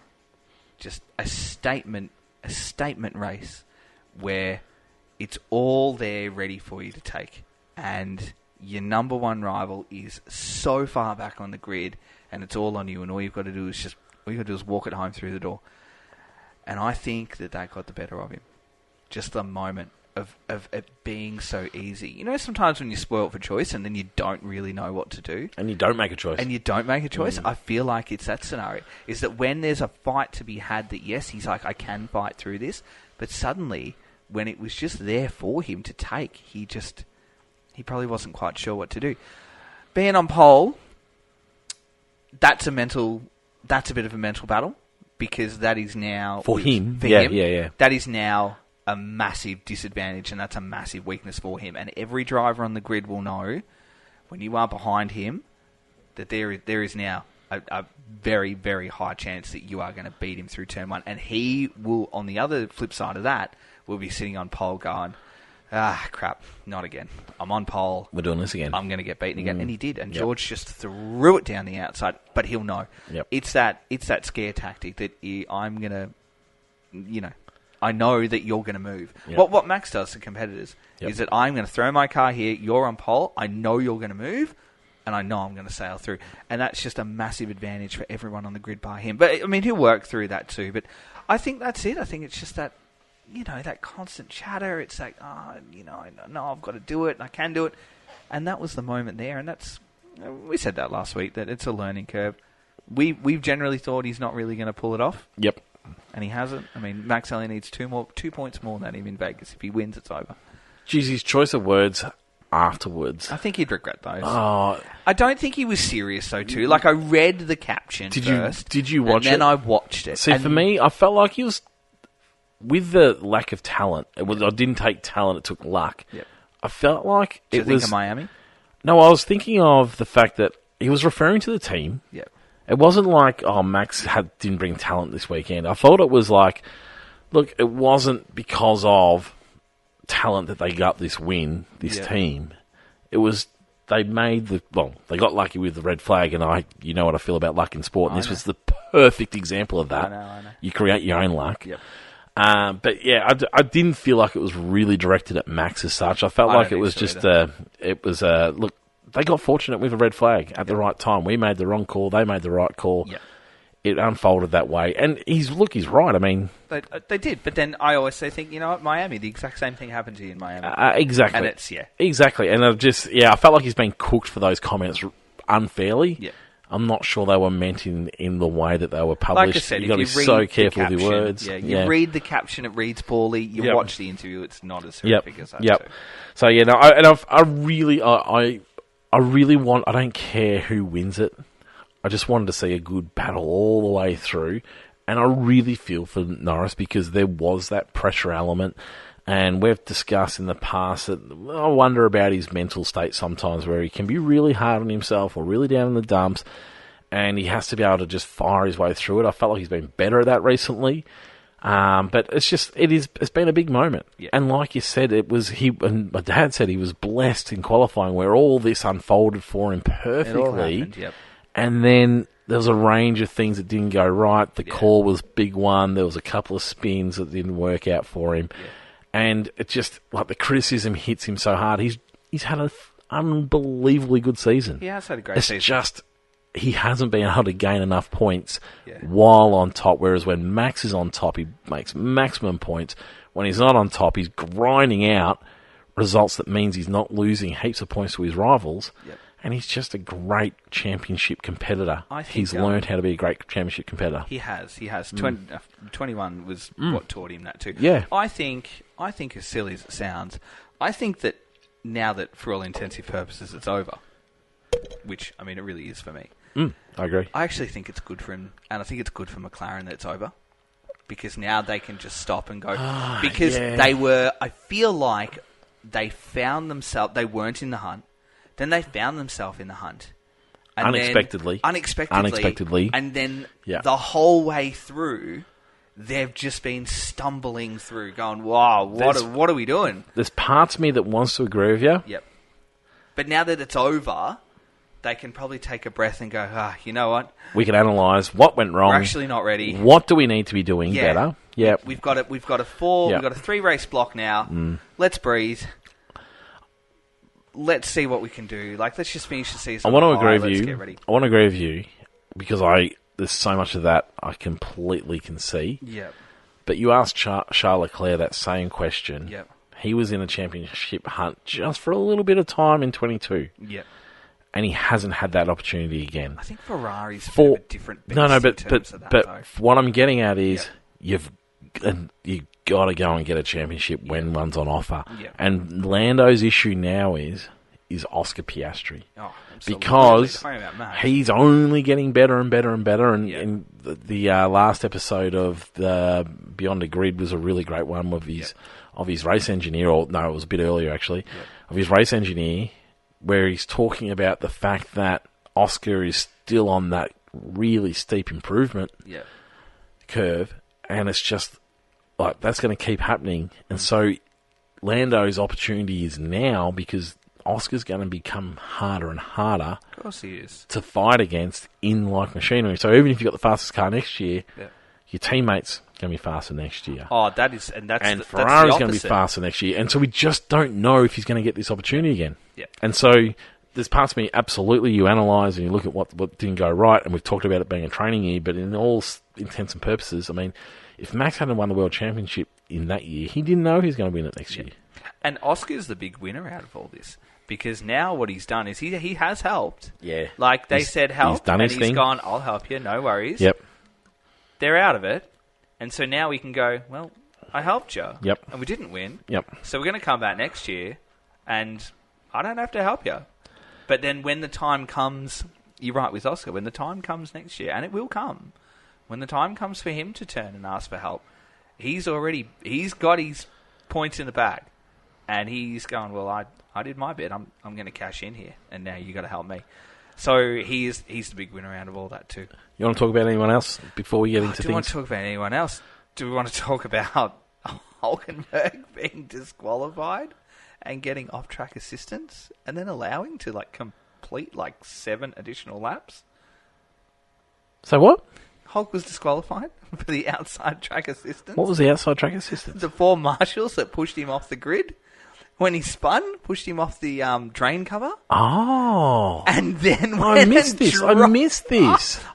just a statement race where it's all there ready for you to take, and your number one rival is so far back on the grid, and it's all on you, and all you've got to do is walk it home through the door. And I think that got the better of him. Just the moment of it being so easy. You know, sometimes when you're spoiled for choice and then you don't really know what to do. And you don't make a choice. I feel like it's that scenario. Is that when there's a fight to be had that, yes, he's like, I can fight through this. But suddenly, when it was just there for him to take, he probably wasn't quite sure what to do. Being on pole, that's a bit of a mental battle, because that is now for him. That is now a massive disadvantage, and that's a massive weakness for him. And every driver on the grid will know, when you are behind him, that there is now a very, very high chance that you are going to beat him through turn one. And he will, on the other flip side of that, will be sitting on pole going, crap, not again. I'm on pole. We're doing this again. I'm going to get beaten again. And he did. And George just threw it down the outside. But he'll know. Yep. It's that scare tactic that I'm going to, I know that you're going to move. Yep. What Max does to competitors is that I'm going to throw my car here. You're on pole. I know you're going to move. And I know I'm going to sail through. And that's just a massive advantage for everyone on the grid by him. But, I mean, he'll work through that too. But I think that's it. I think it's just that, that constant chatter. It's like, I know I've got to do it, and I can do it. And that was the moment there. And that's, we said that last week, that it's a learning curve. We've generally thought he's not really going to pull it off. Yep. And he hasn't. I mean, Max only needs 2 points more than him in Vegas. If he wins, it's over. Geez, his choice of words afterwards. I think he'd regret those. Oh. I don't think he was serious, though, too. Like, I read the caption first. Did you watch it? And then I watched it. See, for me, I felt like he was, with the lack of talent, I didn't take talent, it took luck. Yep. I felt like it was... Do you think of Miami? No, I was thinking of the fact that he was referring to the team. Yep. It wasn't like, Max didn't bring talent this weekend. I thought it was like, look, it wasn't because of talent that they got this win, this team. It was, they got lucky with the red flag, and you know what I feel about luck in sport, and this was the perfect example of that. I know. You create your own luck. Yep. But yeah, I didn't feel like it was really directed at Max as such. I felt like it was just, look, they got fortunate with a red flag at the right time. We made the wrong call, they made the right call. Yep. It unfolded that way. And he's right. I mean... They did, but then I always think, you know what, Miami, the exact same thing happened to you in Miami. Exactly. And it's, Exactly. And I felt like he's been cooked for those comments unfairly. Yeah. I'm not sure they were meant in the way that they were published. Like I said, You've got to be so careful with your words. Yeah, you read the caption, it reads poorly. You watch the interview, it's not as horrific as that. Yep. So, I really want... I don't care who wins it. I just wanted to see a good battle all the way through. And I really feel for Norris, because there was that pressure element. And we've discussed in the past that I wonder about his mental state sometimes, where he can be really hard on himself or really down in the dumps. And he has to be able to just fire his way through it. I felt like he's been better at that recently. But it's been a big moment. Yeah. And like you said, and my dad said he was blessed in qualifying, where all this unfolded for him perfectly. It all happened, yep. And then there was a range of things that didn't go right. The call was big one. There was a couple of spins that didn't work out for him. Yeah. And it just, like, the criticism hits him so hard. He's had an unbelievably good season. He has had a great season. It's just, he hasn't been able to gain enough points while on top. Whereas when Max is on top, he makes maximum points. When he's not on top, he's grinding out results that means he's not losing heaps of points to his rivals. Yep. And he's just a great championship competitor. He's learned how to be a great championship competitor. He has. 21 was what taught him that too. Yeah. I think, as silly as it sounds, I think that now that, for all intensive purposes, it's over, which, I mean, it really is for me. I agree. I actually think it's good for him, and I think it's good for McLaren that it's over, because now they can just stop and go. Because they were, I feel like they found themselves, they weren't in the hunt. Then they found themselves in the hunt. And Unexpectedly. And then the whole way through, they've just been stumbling through, going, wow, what are we doing? There's parts of me that wants to agree with you. Yep. But now that it's over, they can probably take a breath and go, you know what? We can analyse what went wrong. We're actually not ready. What do we need to be doing better? Yeah. We've got a 3-race block now. Let's breathe. Let's see what we can do. Like, let's just finish the season. I want to agree with let's you. Get ready. I want to agree with you, because there's so much of that I completely can see. Yep. But you asked Charles Leclerc that same question. Yep. He was in a championship hunt just for a little bit of time in 22. Yep. And he hasn't had that opportunity again. I think Ferrari's a bit of a different beast but what I'm getting at is you've got to go and get a championship when one's on offer. Yeah. And Lando's issue now is Oscar Piastri. Oh, because he's only getting better and better and better. And the last episode of the Beyond the Grid was a really great one of his race engineer. Or no, it was a bit earlier actually. Yep. Of his race engineer, where he's talking about the fact that Oscar is still on that really steep improvement curve, and it's just like that's going to keep happening. And so Lando's opportunity is now, because Oscar's going to become harder and harder, of course he is, to fight against in like machinery. So even if you've got the fastest car next year, your teammates going to be faster next year. Oh, that's Ferrari's going to be faster next year. And so we just don't know if he's going to get this opportunity again. Yeah. And so there's parts of me, absolutely, you analyse and you look at what didn't go right, and we've talked about it being a training year, but in all intents and purposes, I mean, if Max hadn't won the World Championship in that year, he didn't know he was going to win it next year. And Oscar's the big winner out of all this, because now what he's done is he has helped. Yeah. Like they said help, he's done and his he's thing. gone, I'll help you, no worries. Yep. They're out of it, and so now we can go, well, I helped you. Yep. And we didn't win. Yep. So we're going to come back next year, and I don't have to help you. But then when the time comes, you're right with Oscar, when the time comes next year, and it will come, when the time comes for him to turn and ask for help, he's got his points in the bag, and he's going, well, I did my bit, I'm going to cash in here, and now you got to help me. So he's the big winner out of all that too. You want to talk about anyone else before we get into things? Do we want to talk about anyone else? Do we want to talk about Hulkenberg being disqualified and getting off-track assistance, and then allowing to complete 7 additional laps? So what? Hulk was disqualified for the outside track assistance. What was the outside track assistance? The 4 marshals that pushed him off the grid. When he spun, pushed him off the drain cover. Oh. And then I missed this.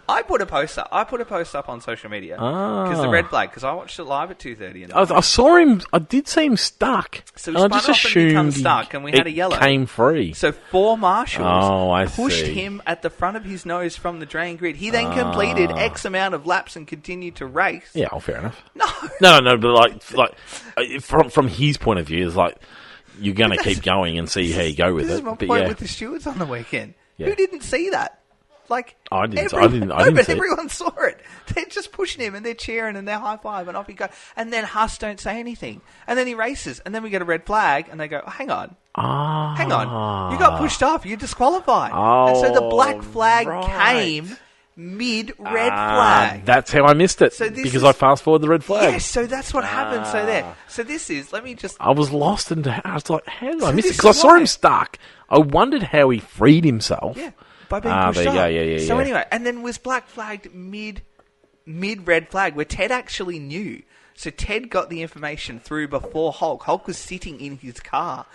I put a post up. I put a post up on social media. Because the red flag, because I watched it live at 2:30. I saw him. I did see him stuck. So he spun off and become stuck, and we had a yellow. Came free. So 4 marshals pushed see. him at the front of his nose from the drain grid. He then completed X amount of laps and continued to race. Yeah, fair enough. No. But from his point of view, it's like, you're going to keep going and see how you go with it. This is my point with the stewards on the weekend. Yeah. Who didn't see that? I didn't see everyone saw it. They're just pushing him and they're cheering and they're high five and off he goes. And then Huss don't say anything. And then he races and then we get a red flag and they go, hang on. Hang on. You got pushed off. You're disqualified. And so the black flag came mid-red flag. That's how I missed it, because I fast-forwarded the red flag. Yes, so that's what happened. So this is, I was lost I was like, how did I miss it? Because I saw him stuck. I wondered how he freed himself. Yeah, by being pushed there you up. go. Yeah. So anyway, and then was black flagged mid-red flag, where Ted actually knew. So Ted got the information through before Hulk. Hulk was sitting in his car.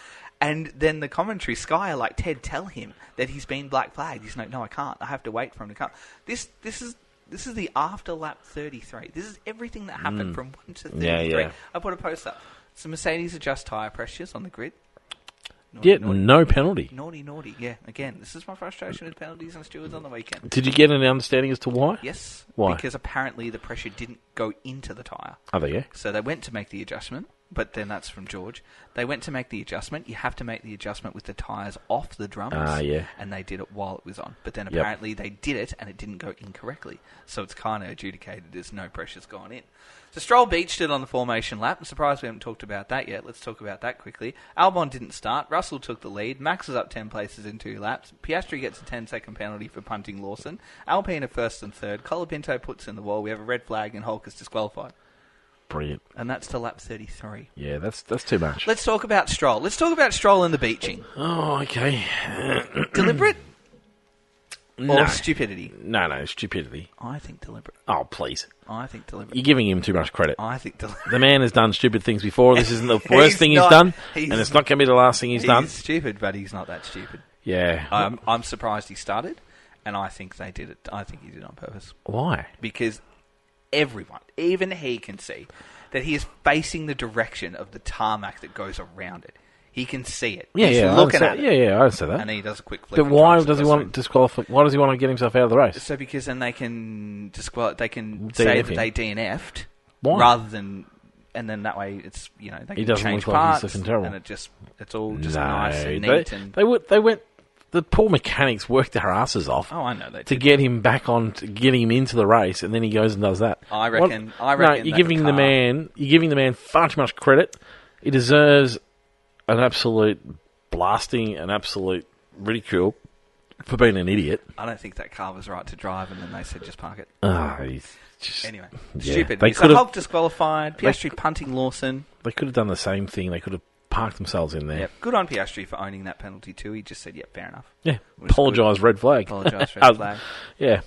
And then the commentary, Sky are like, Ted, tell him that he's been black flagged. He's like, no, I can't. I have to wait for him to come. This is the after lap 33. This is everything that happened from 1 to 33. Yeah. I put a post up. So Mercedes adjust tyre pressures on the grid. Naughty. No penalty. Naughty. Yeah, again, this is my frustration with penalties and stewards on the weekend. Did you get an understanding as to why? Yes. Why? Because apparently the pressure didn't go into the tyre. Oh, there you go. So they went to make the adjustment. But then that's from George. They went to make the adjustment. You have to make the adjustment with the tyres off the drums. Yeah. And they did it while it was on. But then apparently they did it and it didn't go incorrectly. So it's kind of adjudicated as no pressure's gone in. So Stroll beached it on the formation lap. I'm surprised we haven't talked about that yet. Let's talk about that quickly. Albon didn't start. Russell took the lead. Max is up 10 places in 2 laps. Piastri gets a 10-second penalty for punting Lawson. Alpine are first and third. Colapinto puts in the wall. We have a red flag and Hulk is disqualified. Brilliant. And that's to lap 33. Yeah, that's too much. Let's talk about Stroll. Let's talk about Stroll and the beaching. Oh, okay. Deliberate? No. Or stupidity? No, stupidity. I think deliberate. Oh, please. I think deliberate. You're giving him too much credit. I think deliberate. The man has done stupid things before. This isn't the worst thing he's done, and it's not going to be the last thing he's done. He's stupid, but he's not that stupid. Yeah. I'm surprised he started, and I think they did it. I think he did it on purpose. Why? Because everyone, even he, can see that he is facing the direction of the tarmac that goes around it. He can see it. He's looking at it. Yeah, I understand that. And he does a quick flip. But why does he want to disqualify? Why does he want to get himself out of the race? So because then they can say that they DNF'd Why? rather than and then that way it's they He can doesn't change look like he's parts, looking terrible. and it's all just nice and they, neat. And they went. The poor mechanics worked their asses off. I know they to did. get him back on, to get him into the race, and then he goes and does that. I reckon. No, you're giving the man far too much credit. He deserves an absolute blasting, an absolute ridicule for being an idiot. I don't think that car was right to drive, and then they said just park it. He's just, Anyway, yeah. stupid. They So could have. Hulk disqualified. Piastri punting Lawson. They could have done the same thing. They could have parked themselves in there. Yep. Good on Piastri for owning that penalty too. He just said, "Yep, fair enough." Yeah. Was Apologise, good. red flag. Apologise, red flag. Yeah.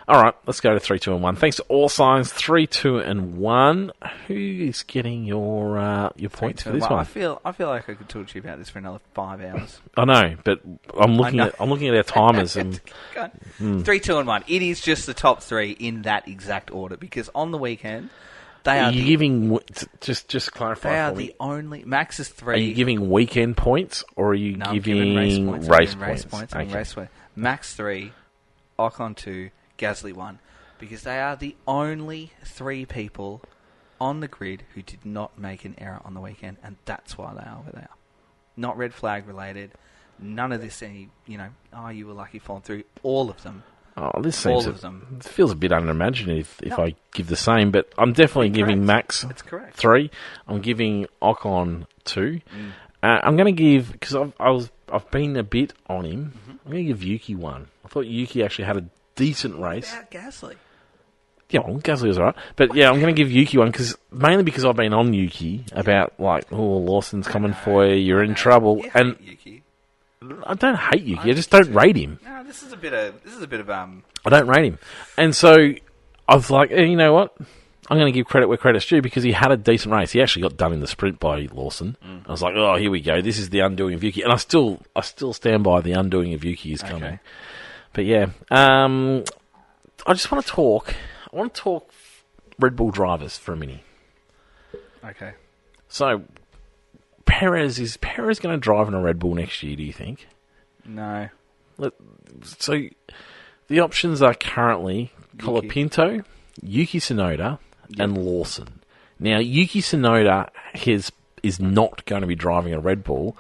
All right, let's go to 3, 2, and 1. Thanks to all signs. 3, 2, and 1. Who is getting your points for this one? I feel like I could talk to you about this for another 5 hours. I know, but I'm looking at our timers and 3, 2, and 1. It is just the top 3 in that exact order because on the weekend they are giving just clarify. They are for me. the only Max is 3. Are you giving weekend points or are you No, giving race points? Okay. Race points. Max 3, Ocon 2, Gasly 1, because they are the only 3 people on the grid who did not make an error on the weekend, and that's why they are where they are. Not red flag related. None of this you were lucky falling through. All of them. Oh, this all seems of them. It feels a bit unimaginative if I give the same, but I'm definitely giving Max That's correct. 3. I'm giving Ocon 2. I'm going to give, because I've been a bit on him. I'm going to give Yuki 1. I thought Yuki actually had a decent race. About Gasly. Yeah, well, Gasly was alright. But yeah, I'm going to give Yuki 1, mainly because I've been on Yuki about, Lawson's coming for you, you're in trouble. You And hate Yuki. I don't hate Yuki, I just don't rate him. No, this is a bit of I don't rate him. And so I was like, you know what? I'm going to give credit where credit's due because he had a decent race. He actually got done in the sprint by Lawson. I was like, oh, here we go. This is the undoing of Yuki. And I still stand by the undoing of Yuki is coming. Okay. But yeah, I just want to talk. I want to talk Red Bull drivers for a minute. Okay. So, is Perez going to drive in a Red Bull next year, do you think? No. So, the options are currently Colapinto, Yuki Tsunoda, and Lawson. Now, Yuki Tsunoda is not going to be driving a Red Bull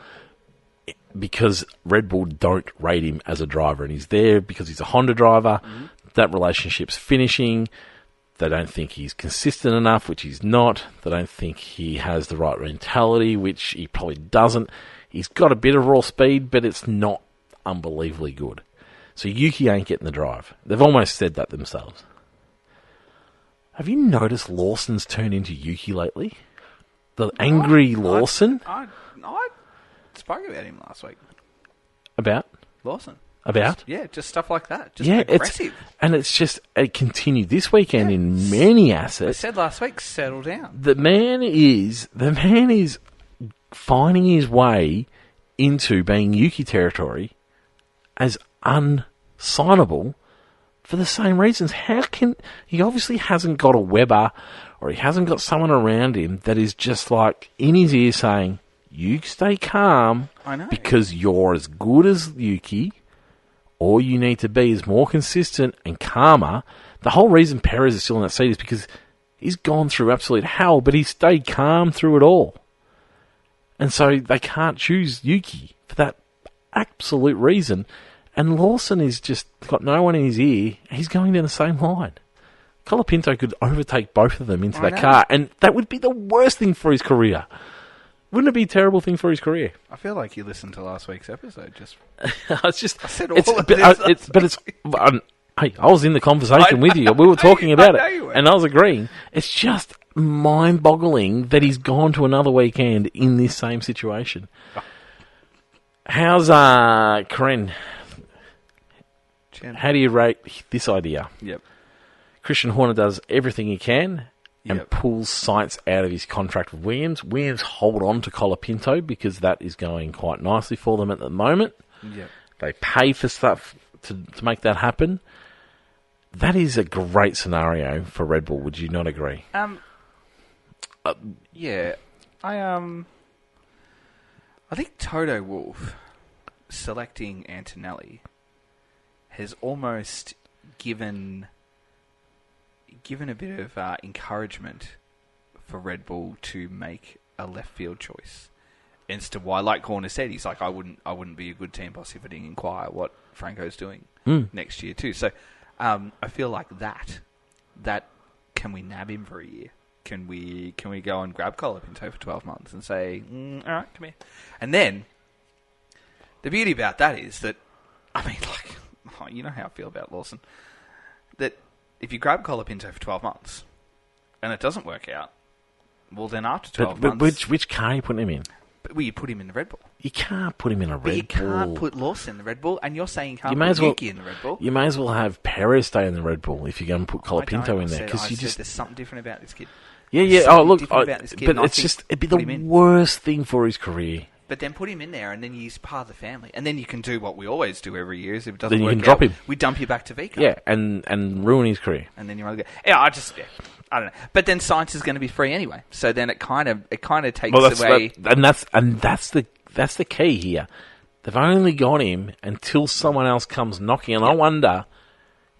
because Red Bull don't rate him as a driver, and he's there because he's a Honda driver. That relationship's finishing. They don't think he's consistent enough, which he's not. They don't think he has the right mentality, which he probably doesn't. He's got a bit of raw speed, but it's not unbelievably good. So Yuki ain't getting the drive. They've almost said that themselves. Have you noticed Lawson's turned into Yuki lately? The angry Lawson? I spoke about him last week. About? Lawson. About? Just stuff like that. Just aggressive. It continued this weekend in many I assets. said last week, settle down. The man is finding his way into being Yuki territory as unsignable for the same reasons. He obviously hasn't got a Weber or he hasn't got someone around him that is just like in his ear saying, you stay calm I know. because you're as good as Yuki. All you need to be is more consistent and calmer. The whole reason Perez is still in that seat is because he's gone through absolute hell, but he stayed calm through it all. And so they can't choose Yuki for that absolute reason. And Lawson is just got no one in his ear. He's going down the same line. Colapinto could overtake both of them into that car, and that would be the worst thing for his career. Wouldn't it be a terrible thing for his career? I feel like you listened to last week's episode. It's just. I said all of this. Hey, I was in the conversation with you. We were talking about I know it, you were. and I was agreeing. It's just mind-boggling that he's gone to another weekend in this same situation. How's Corinne? How do you rate this idea? Yep. Christian Horner does everything he can and Yep. pulls Sainz out of his contract with Williams. Williams hold on to Colapinto because that is going quite nicely for them at the moment. Yep. They pay for stuff to make that happen. That is a great scenario for Red Bull. Would you not agree? Yeah. I think Toto Wolff selecting Antonelli has almost given a bit of encouragement for Red Bull to make a left field choice. As to why, like Corner said, he's like, I wouldn't be a good team boss if I didn't inquire what Franco's doing next year too. So I feel like that can we nab him for a year? Can we go and grab Colapinto for 12 months and say, all right, come here? And then the beauty about that is that, I mean, like, you know how I feel about Lawson, that if you grab Colapinto for 12 months and it doesn't work out, well, then after 12 months... But which car are you putting him in? Well, you put him in the Red Bull. You can't put him in a Red Bull. But you can't put Lawson in the Red Bull, and you're saying you can't You may put as well- Yuki in the Red Bull. You may as well have Perez stay in the Red Bull if you're going to put I don't. Colapinto in there. I Because said you just... there's something different about this kid. Yeah. There's Oh, something look, different about this kid, but and I it's think just... It'd be put the him in. worst thing for his career. But then put him in there, and then he's part of the family. And then you can do what we always do every year, is if it doesn't Then you work can drop out, him. we dump you back to Vico. Yeah, and ruin his career. And then you're like, I don't know. But then Science is going to be free anyway. So then it kind of takes away... That's the key here. They've only got him until someone else comes knocking. And I wonder,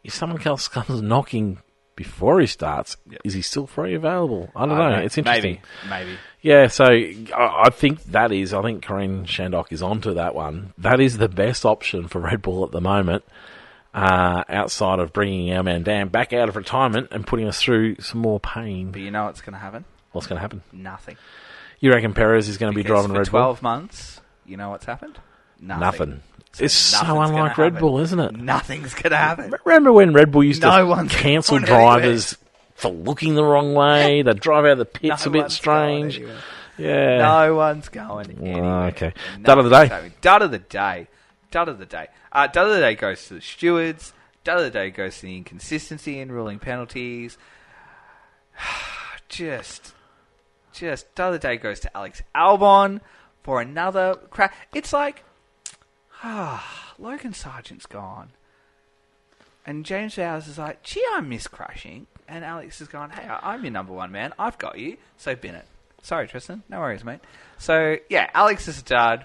if someone else comes knocking before he starts, is he still free available? I don't know. It's interesting. Maybe. Yeah, so I think Corinne Shandok is onto that one. That is the best option for Red Bull at the moment, outside of bringing our man Dan back out of retirement and putting us through some more pain. But you know what's going to happen? What's going to happen? Nothing. You reckon Perez is going to be driving Red Bull? 12 months, you know what's happened? Nothing. So it's so unlike Red Bull, isn't it? Nothing's going to happen. Remember when Red Bull used No to one's cancel going drivers for looking the wrong way? They'd drive out of the pits a bit strange. Yeah. No one's going anywhere. Okay. Dud of the day. Dud of the day. Dud of the day. Dud of the day goes to the stewards. Dud of the day goes to the inconsistency in ruling penalties. Just Dud of the day goes to Alex Albon for another crash. It's like, Logan Sargent's gone. And James Bowers is like, gee, I miss crashing. And Alex is going, hey, I'm your number one man. I've got you. So bin it. Sorry, Tristan. No worries, mate. So, yeah, Alex is a dud.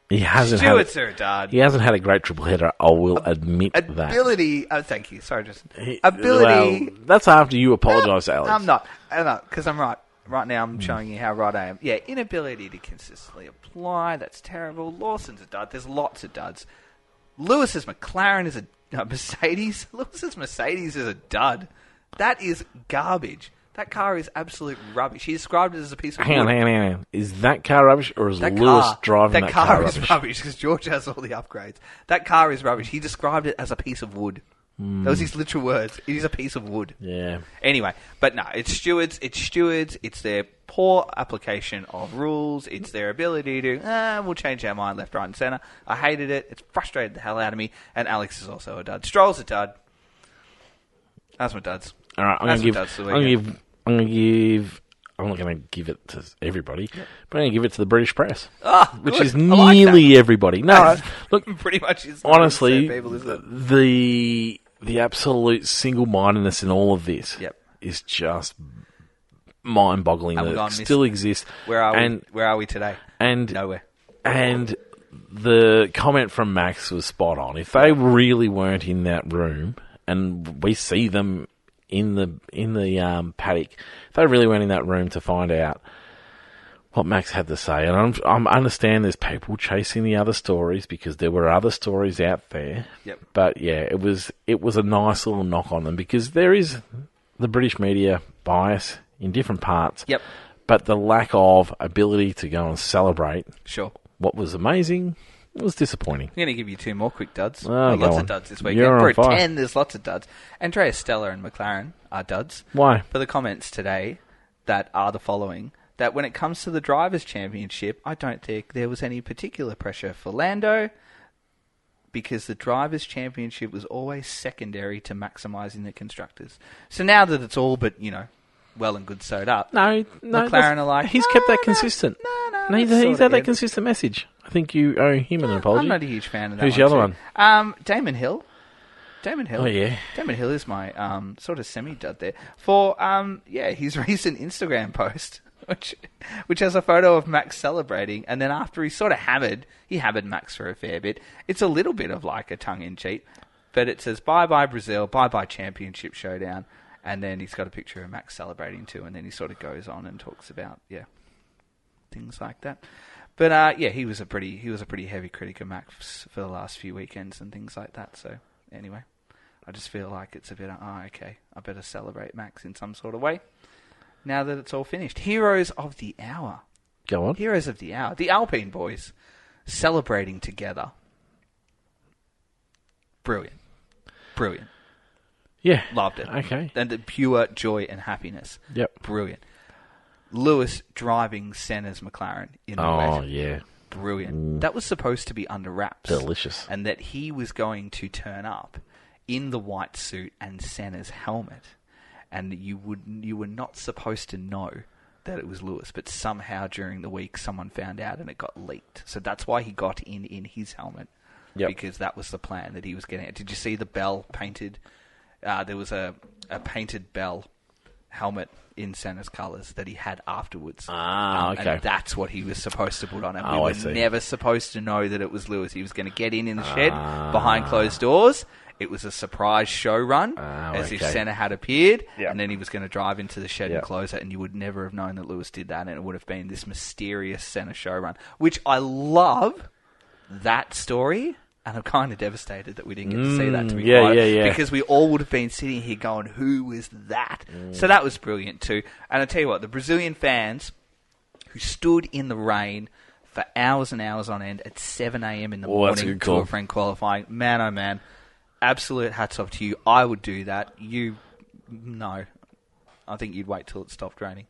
He hasn't Stewards are a dud. He hasn't had a great triple header, I will admit that. Ability. Oh, thank you. Sorry, Tristan. Ability. Well, that's after you apologise to Alex. I'm not, because I'm right. Right now, I'm showing you how right I am. Yeah, inability to consistently apply. That's terrible. Lawson's a dud. There's lots of duds. Lewis's McLaren is a Mercedes. Lewis's Mercedes is a dud. That is garbage. That car is absolute rubbish. He described it as a piece of wood. Hang on. Is that car rubbish, or is Lewis driving that car rubbish? That car is rubbish, because George has all the upgrades. That car is rubbish. He described it as a piece of wood. Those are his literal words. It is a piece of wood. Yeah. Anyway, but no, it's stewards. It's their poor application of rules. It's their ability to, we'll change our mind left, right, and centre. I hated it. It's frustrated the hell out of me. And Alex is also a dud. Stroll's a dud. That's my duds. All right, I'm not going to give it to everybody, but I'm going to give it to the British press, which is nearly everybody. No, look, pretty much is. Honestly, people, the absolute single-mindedness in all of this is just mind-boggling that it still exists. Where are we today? And nowhere. And the comment from Max was spot on. If they really weren't in that room, and we see them in the paddock, if they really weren't in that room to find out what Max had to say, and I understand there's people chasing the other stories because there were other stories out there. Yep. But yeah, it was a nice little knock on them, because there is the British media bias in different parts. Yep. But the lack of ability to go and celebrate what was amazing was disappointing. I'm going to give you two more quick duds. Lots of duds this weekend. For a 10, there's lots of duds. Andrea Stella and McLaren are duds. Why? For the comments today that are the following: that when it comes to the Drivers' Championship, I don't think there was any particular pressure for Lando, because the Drivers' Championship was always secondary to maximising the Constructors. So now that it's all but, well and good sewed up, no, McLaren are like, he's kept that consistent. No, he's had that consistent message. I think you owe him an apology. I'm not a huge fan of that. Who's the other one? Damon Hill. Oh, yeah. Damon Hill is my sort of semi-dud there. For, his recent Instagram post, which has a photo of Max celebrating, and then after he sort of hammered Max for a fair bit. It's a little bit of like a tongue-in-cheek, but it says, bye-bye Brazil, bye-bye Championship Showdown. And then he's got a picture of Max celebrating too, and then he sort of goes on and talks about things like that. But he was a pretty heavy critic of Max for the last few weekends and things like that. So anyway, I just feel like it's a bit okay, I better celebrate Max in some sort of way now that it's all finished. Heroes of the hour. Go on. Heroes of the hour. The Alpine boys celebrating together. Brilliant. Yeah. Loved it. Okay. And the pure joy and happiness. Yep. Brilliant. Lewis driving Senna's McLaren in the wet. Oh, yeah. Brilliant. That was supposed to be under wraps. Delicious. And that he was going to turn up in the white suit and Senna's helmet. And you were not supposed to know that it was Lewis, but somehow during the week someone found out and it got leaked. So that's why he got in his helmet. Yep. Because that was the plan that he was getting at. Did you see the bell painted? There was a painted bell helmet in Senna's colours that he had afterwards. Okay. And that's what he was supposed to put on. And we I see. were never supposed to know that it was Lewis. He was going to get in the shed behind closed doors. It was a surprise show run, as if Senna had appeared, and then he was going to drive into the shed and close it, and you would never have known that Lewis did that, and it would have been this mysterious Senna show run, which I love that story. And I'm kind of devastated that we didn't get to see that, to be honest. Because we all would have been sitting here going, who was that? So that was brilliant too. And I'll tell you what, the Brazilian fans who stood in the rain for hours and hours on end at 7 a.m. in the morning to a friend qualifying, man, oh man, absolute hats off to you. I would do that. No. I think you'd wait till it stopped raining.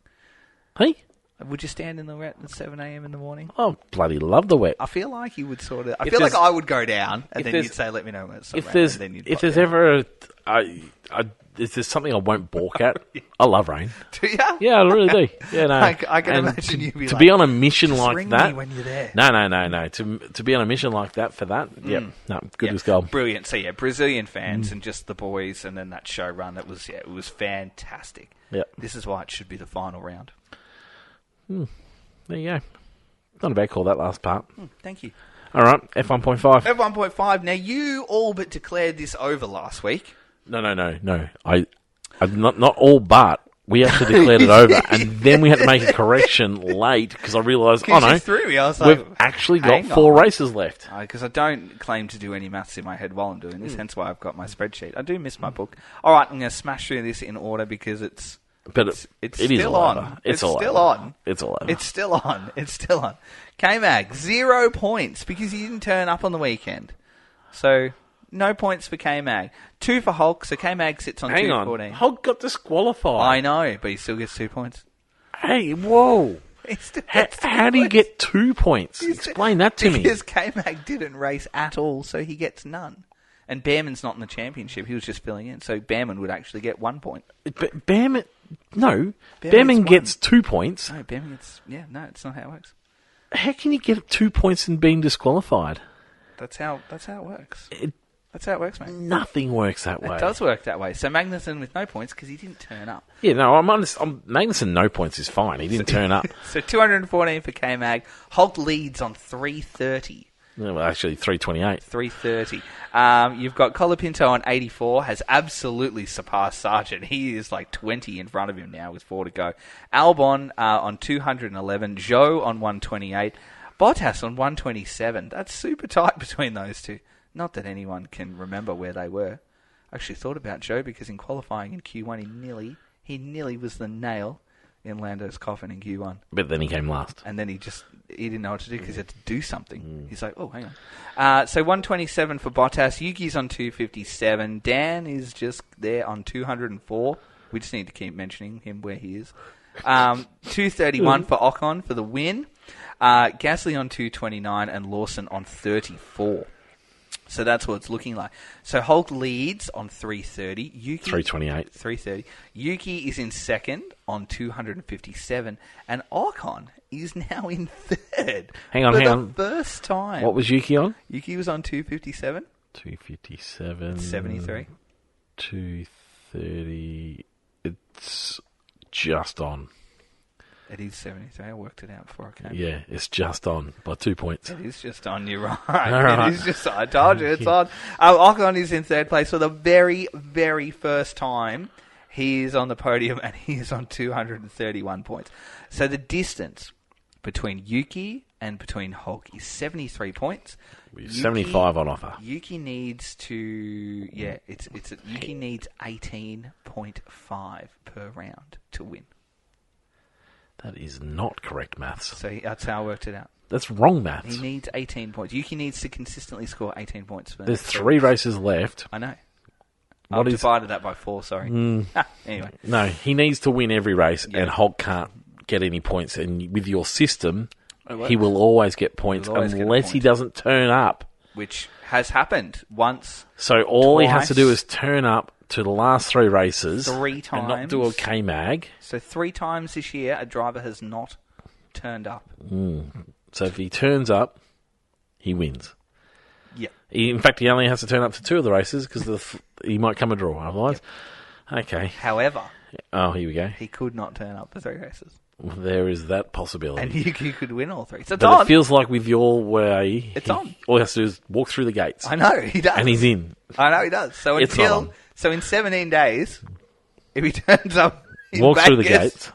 Hey? Would you stand in the wet at 7 a.m. in the morning? Oh, bloody love the wet. I feel like you would sort of... I feel like I would go down, and then you'd say, let me know when it's if there's ever... If there's something I won't balk at, I love rain. Do you? Yeah, I really do. Yeah, no. I can imagine you to be on a mission like ring that... me when you're there. No. To be on a mission like that for that, good as gold. Brilliant. So, Brazilian fans and just the boys, and then that show run, it was fantastic. Yep. This is why it should be the final round. There you go. Not a bad call, that last part. Thank you. All right, F1.5. F1.5. Now, you all but declared this over last week. No. I not all but. We actually declared it over, and then we had to make a correction late because I realised, you threw me. I was like, we've actually got 4 races left. Because I don't claim to do any maths in my head while I'm doing this, hence why I've got my spreadsheet. I do miss my book. All right, I'm going to smash through this in order because it's still on. It's still on. It's all over. It's still on. It's still on. K-Mag, 0 points because he didn't turn up on the weekend. So, no points for K-Mag. 2 for Hulk, so K-Mag sits on 214. Hulk got disqualified. I know, but he still gets 2 points. Hey, whoa. How do you get 2 points? Explain that to me. Because K-Mag didn't race at all, so he gets none. And Behrman's not in the championship. He was just filling in, so Behrman would actually get 1 point. But Behrman gets 2 points. No, Behrman gets... Yeah, no, it's not how it works. How can you get 2 points and being disqualified? That's how it works. That's how it works, mate. Nothing works that way. It does work that way. So Magnussen with no points because he didn't turn up. Yeah, no, Magnussen no points is fine. He didn't turn up. So 214 for K-Mag. Hulk leads on 330. Well, actually, 328. 330. You've got Colapinto on 84, has absolutely surpassed Sargent. He is like 20 in front of him now with 4 to go. Albon on 211. Zhou on 128. Bottas on 127. That's super tight between those two. Not that anyone can remember where they were. I actually thought about Zhou because in qualifying in Q1, he nearly was the nail in Lando's coffin in Q1. But then he came last. And then he didn't know what to do because he had to do something. He's like, oh, hang on. So 127 for Bottas. Yuki's on 257. Dan is just there on 204. We just need to keep mentioning him where he is. 231 for Ocon for the win. Gasly on 229 and Lawson on 34. So that's what it's looking like. So Hulk leads on 330. Yuki 328. 330. Yuki is in second on 257. And Ocon is now in third. Hang on. For the first time. What was Yuki on? Yuki was on 257. 257. 73. 230. It's just on. It is 73. I worked it out before I came. Yeah, it's just on by 2 points. It is just on. You're right. It is just. I told you it's on. Ocon is in third place for the very, very first time. He is on the podium and he is on 231 points. So the distance between Yuki and between Hulk is 73 points. 75 on offer. Yuki needs to... Yeah, Yuki needs 18.5 per round to win. That is not correct maths. So that's how I worked it out. That's wrong maths. He needs 18 points. Yuki needs to consistently score 18 points. There's 3 races left. I know. I've divided that by 4, sorry. Anyway. No, he needs to win every race, and Hulk can't get any points. And with your system, he will always get points unless he doesn't turn up. Which has happened once. So all he has to do is turn up to the last 3 races 3 times. And not do a K-Mag. So 3 times this year, a driver has not turned up. So if he turns up, he wins. Yeah. In fact, he only has to turn up to 2 of the races because he might come a draw otherwise. Yep. Okay. However, here we go. He could not turn up for 3 races. Well, there is that possibility. And you could win all 3. So it's but on. It feels like with your way... It's on. All he has to do is walk through the gates. I know, he does. And he's in. I know, he does. So It's not on. So in 17 days, if he turns up in Walks through the Vegas gates.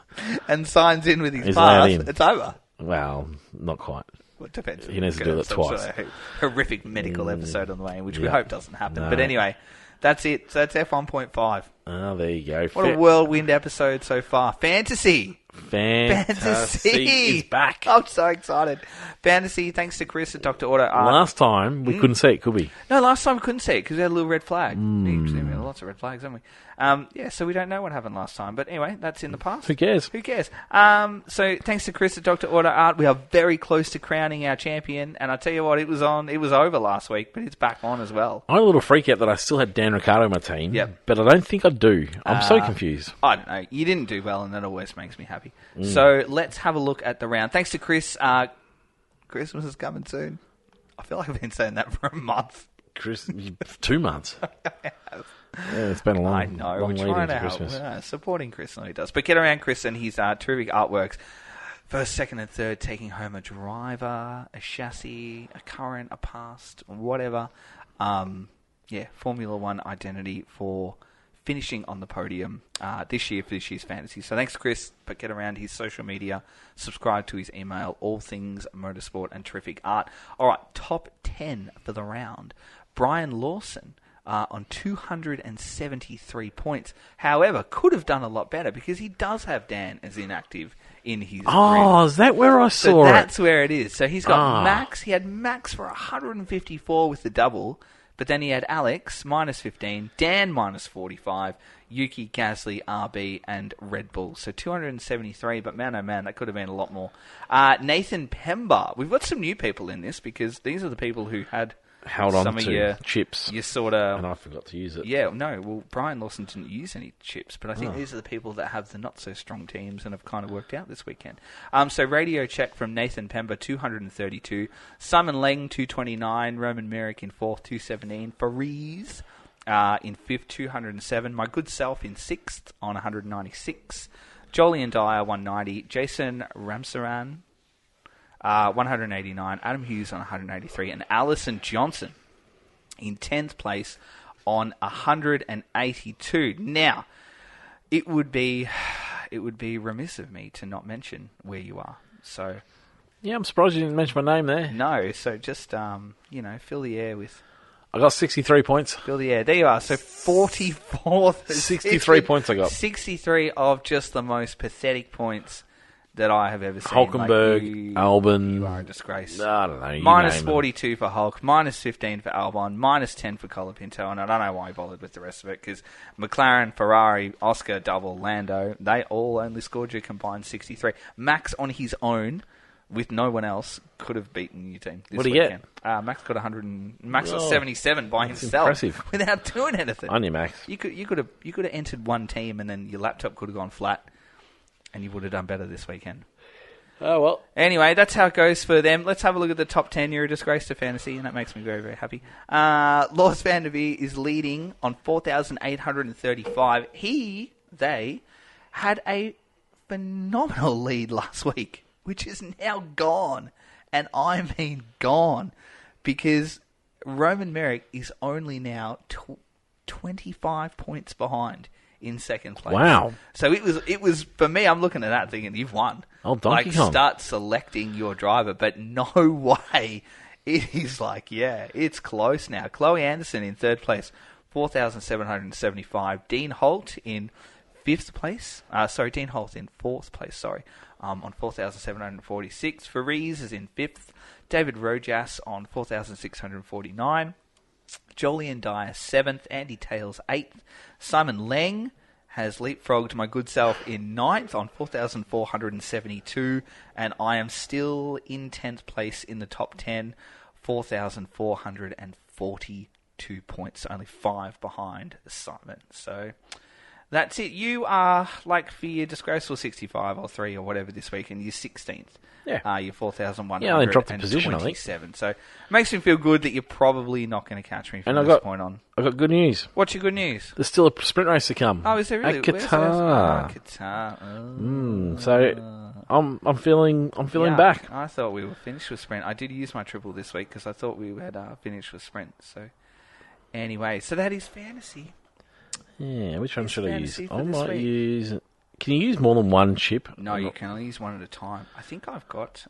and signs in with his He's allowed pass, in. it's over. Well, not quite. Well, it depends. He needs to do it twice. Sort of horrific medical episode on the way, which we Yeah. hope doesn't happen. No. But anyway, that's it. So that's F1.5. Oh, there you go. What a whirlwind episode so far. Fantasy Fantasy is back. I'm so excited. Fantasy, thanks to Chris at Dr. Auto Art. Last time, we couldn't see it, could we? No, last time we couldn't see it because we had a little red flag. We had lots of red flags, haven't we? So we don't know what happened last time. But anyway, that's in the past. Who cares? Who cares? So thanks to Chris at Dr. Auto Art, we are very close to crowning our champion. And I tell you what, it was over last week, but it's back on as well. I had a little freak out that I still had Dan Ricciardo on my team. Yep. But I don't think I do. I'm so confused. I don't know. You didn't do well, and that always makes me happy. So let's have a look at the round. Thanks to Chris. Christmas is coming soon. I feel like I've been saying that for a month. Chris, 2 months. Yeah, it's been a long, I know. long We're lead trying into to Christmas. help. Supporting Chris, and he does. But get around Chris and his terrific artworks. First, second, and third, taking home a driver, a chassis, a current, a past, whatever. Formula One identity for finishing on the podium this year for this year's fantasy. So thanks, Chris. But get around his social media, subscribe to his email, all things motorsport and terrific art. All right, top 10 for the round. Brian Lawson on 273 points. However, could have done a lot better because he does have Dan as inactive in his grid. Is that where I saw So it? that's where it is. So he's got Max. He had Max for 154 with the double. But then he had Alex, minus 15, Dan, minus 45, Yuki, Gasly, RB, and Red Bull. So 273, but man, oh man, that could have been a lot more. Nathan Pember. We've got some new people in this because these are the people who had held on some of to your chips. Your sort of... And I forgot to use it. Yeah, no, well, Brian Lawson didn't use any chips, but I think these are the people that have the not-so-strong teams and have kind of worked out this weekend. So radio check from Nathan Pember, 232. Simon Leng, 229. Roman Merrick in fourth, 217. Fariz in fifth, 207. My good self in sixth on 196. Jolien Dyer, 190. Jason Ramsaran, 189, Adam Hughes on 183, and Alison Johnson in 10th place on 182. Now, it would be remiss of me to not mention where you are. So, yeah, I'm surprised you didn't mention my name there. No, so just fill the air with. I got 63 points. Fill the air. There you are. So 44th. 63 points I got. 63 of just the most pathetic points that I have ever seen. Hulkenberg, Albon. You are a disgrace. I don't know. Minus 42 for Hulk, minus 15 for Albon, minus 10 for Colapinto, and I don't know why he bothered with the rest of it, because McLaren, Ferrari, Oscar, Double, Lando, they all only scored you combined 63. Max on his own, with no one else, could have beaten your team this What did he weekend. Max got 100. Max got 77 by himself, impressive. without doing anything. On you, Max. You could have entered one team, and then your laptop could have gone flat, and you would have done better this weekend. Oh, well. Anyway, that's how it goes for them. Let's have a look at the top 10. You're a disgrace to fantasy, and that makes me very, very happy. Lawes van der Veer is leading on 4,835. They had a phenomenal lead last week, which is now gone. And I mean gone. Because Roman Merrick is only now 25 points behind in second place. Wow. So it was for me, I'm looking at that thinking, you've won. Oh, Donkey Kong. Start selecting your driver, but no way. It is it's close now. Chloe Anderson in third place, 4,775. Dean Holt in fifth place. Dean Holt in fourth place, on 4,746. Farees is in fifth. David Rojas on 4,649. Jolien Dyer, 7th. Andy Tails, 8th. Simon Leng has leapfrogged my good self in 9th on 4,472. And I am still in 10th place in the top 10, 4,442 points. Only 5 behind Simon. So that's it. You are, for your disgraceful 65 or 3 or whatever this week, and you're 16th. Yeah. You're 4,127. Yeah, I dropped the position, I think. So it makes me feel good that you're probably not going to catch me from this point on. I've got good news. What's your good news? There's still a sprint race to come. Oh, is there really? At Qatar. Qatar. So I'm feeling back. I thought we were finished with sprint. I did use my triple this week because I thought we had finished with sprint. So anyway, so that is fantasy. Yeah, which one should I use? I might use... Can you use more than one chip? No, you can only use one at a time. I think I've got...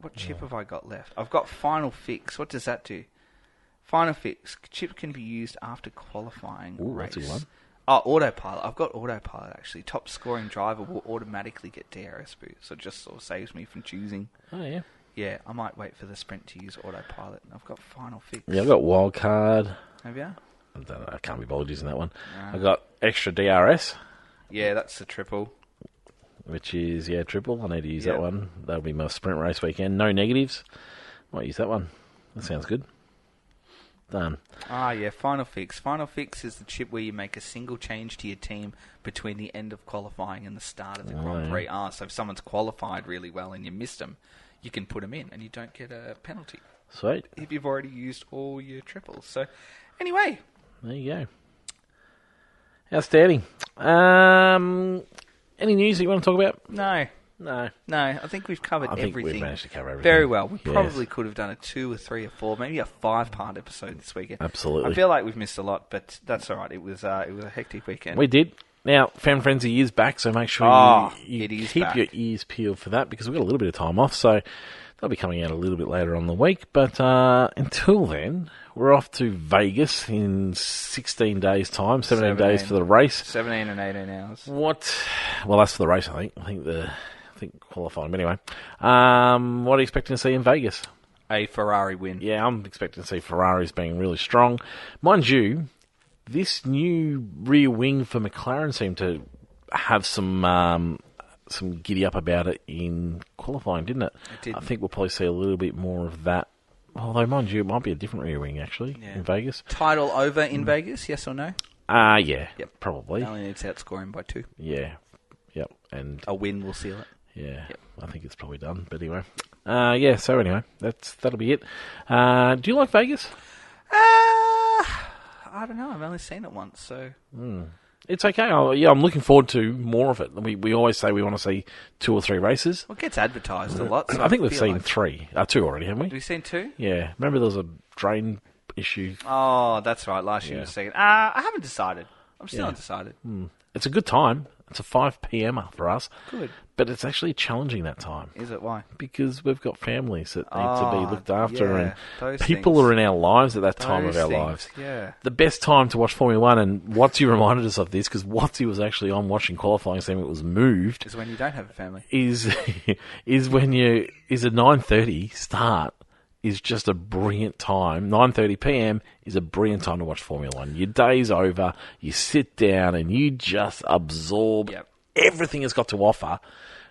what chip have I got left? I've got Final Fix. What does that do? Final Fix. Chip can be used after qualifying race. That's a one. Oh, Autopilot. I've got Autopilot, actually. Top scoring driver will automatically get DRS boost. So it just sort of saves me from choosing. Oh, yeah. Yeah, I might wait for the sprint to use Autopilot. I've got Final Fix. Yeah, I've got Wildcard. Have you? I don't know. I can't be bothered using that one. No. I've got Extra DRS. Yeah, that's the triple. Which is, triple. I need to use that one. That'll be my sprint race weekend. No negatives. Might use that one. That sounds good. Done. Final Fix. Final Fix is the chip where you make a single change to your team between the end of qualifying and the start of the Grand Prix. So if someone's qualified really well and you missed them, you can put them in and you don't get a penalty. Sweet. If you've already used all your triples. So, anyway. There you go. Outstanding. Any news that you want to talk about? No. No. I think we've covered everything. I think we've managed to cover everything. Very well. We probably could have done a 2 or 3 or 4, maybe a 5-part episode this weekend. Absolutely. I feel like we've missed a lot, but that's all right. It was a hectic weekend. We did. Now, Fan Frenzy is back, so make sure you keep back. your ears peeled for that, because we've got a little bit of time off, so they'll be coming out a little bit later on the week. But until then, we're off to Vegas in 16 days' time, 17 days for the race. 17 and 18 hours. What? Well, that's for the race, I think. I think qualifying. But anyway, what are you expecting to see in Vegas? A Ferrari win. Yeah, I'm expecting to see Ferraris being really strong. Mind you, this new rear wing for McLaren seemed to have some giddy up about it in qualifying, didn't it? It did. I think we'll probably see a little bit more of that. Although, mind you, it might be a different rear wing, actually, in Vegas. Title over in Vegas, yes or no? Yeah, probably. Only needs to outscore him by 2. Yeah, yep. And a win will seal it. Yeah, I think it's probably done. But anyway, so anyway, that'll be it. Do you like Vegas? I don't know. I've only seen it once, so... It's okay. I'm looking forward to more of it. We always say we want to see 2 or 3 races. Well, it gets advertised a lot. So I think we've seen 3. 2 already, haven't we? Have we seen 2? Yeah. Remember there was a drain issue? Oh, that's right. Last year was second. I haven't decided. I'm still undecided. It's a good time. It's a 5 p.m. for us. Good. But it's actually challenging that time. Is it? Why? Because we've got families that need to be looked after, and people things. are in our lives at that time of our lives. Yeah. The best time to watch Formula 1, and Watsy reminded us of this, because Watsy was actually on watching qualifying, saying it was moved. Is when you don't have a family. Is when a 9:30 start is just a brilliant time. 9:30 p.m. is a brilliant time to watch Formula 1. Your day's over, you sit down and you just absorb everything it's got to offer,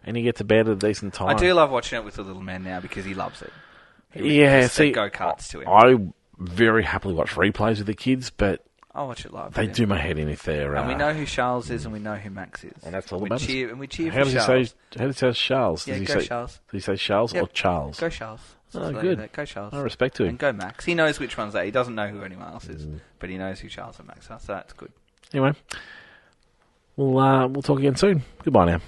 and you get to bed at a decent time. I do love watching it with the little man now because he loves it. See, go-karts to him. I very happily watch replays with the kids, but I'll watch it live. They do my head in if they're... And we know who Charles is and we know who Max is. And that's all that matters. And we cheer how for does Charles. How does he say Charles? Yeah, Does Charles. Does he say Charles or Charles? Go Charles. Oh, good. Go Charles. I respect to him. And go Max. He knows which one's that. He doesn't know who anyone else is, but he knows who Charles and Max are, so that's good. Anyway, we'll talk again soon. Goodbye now.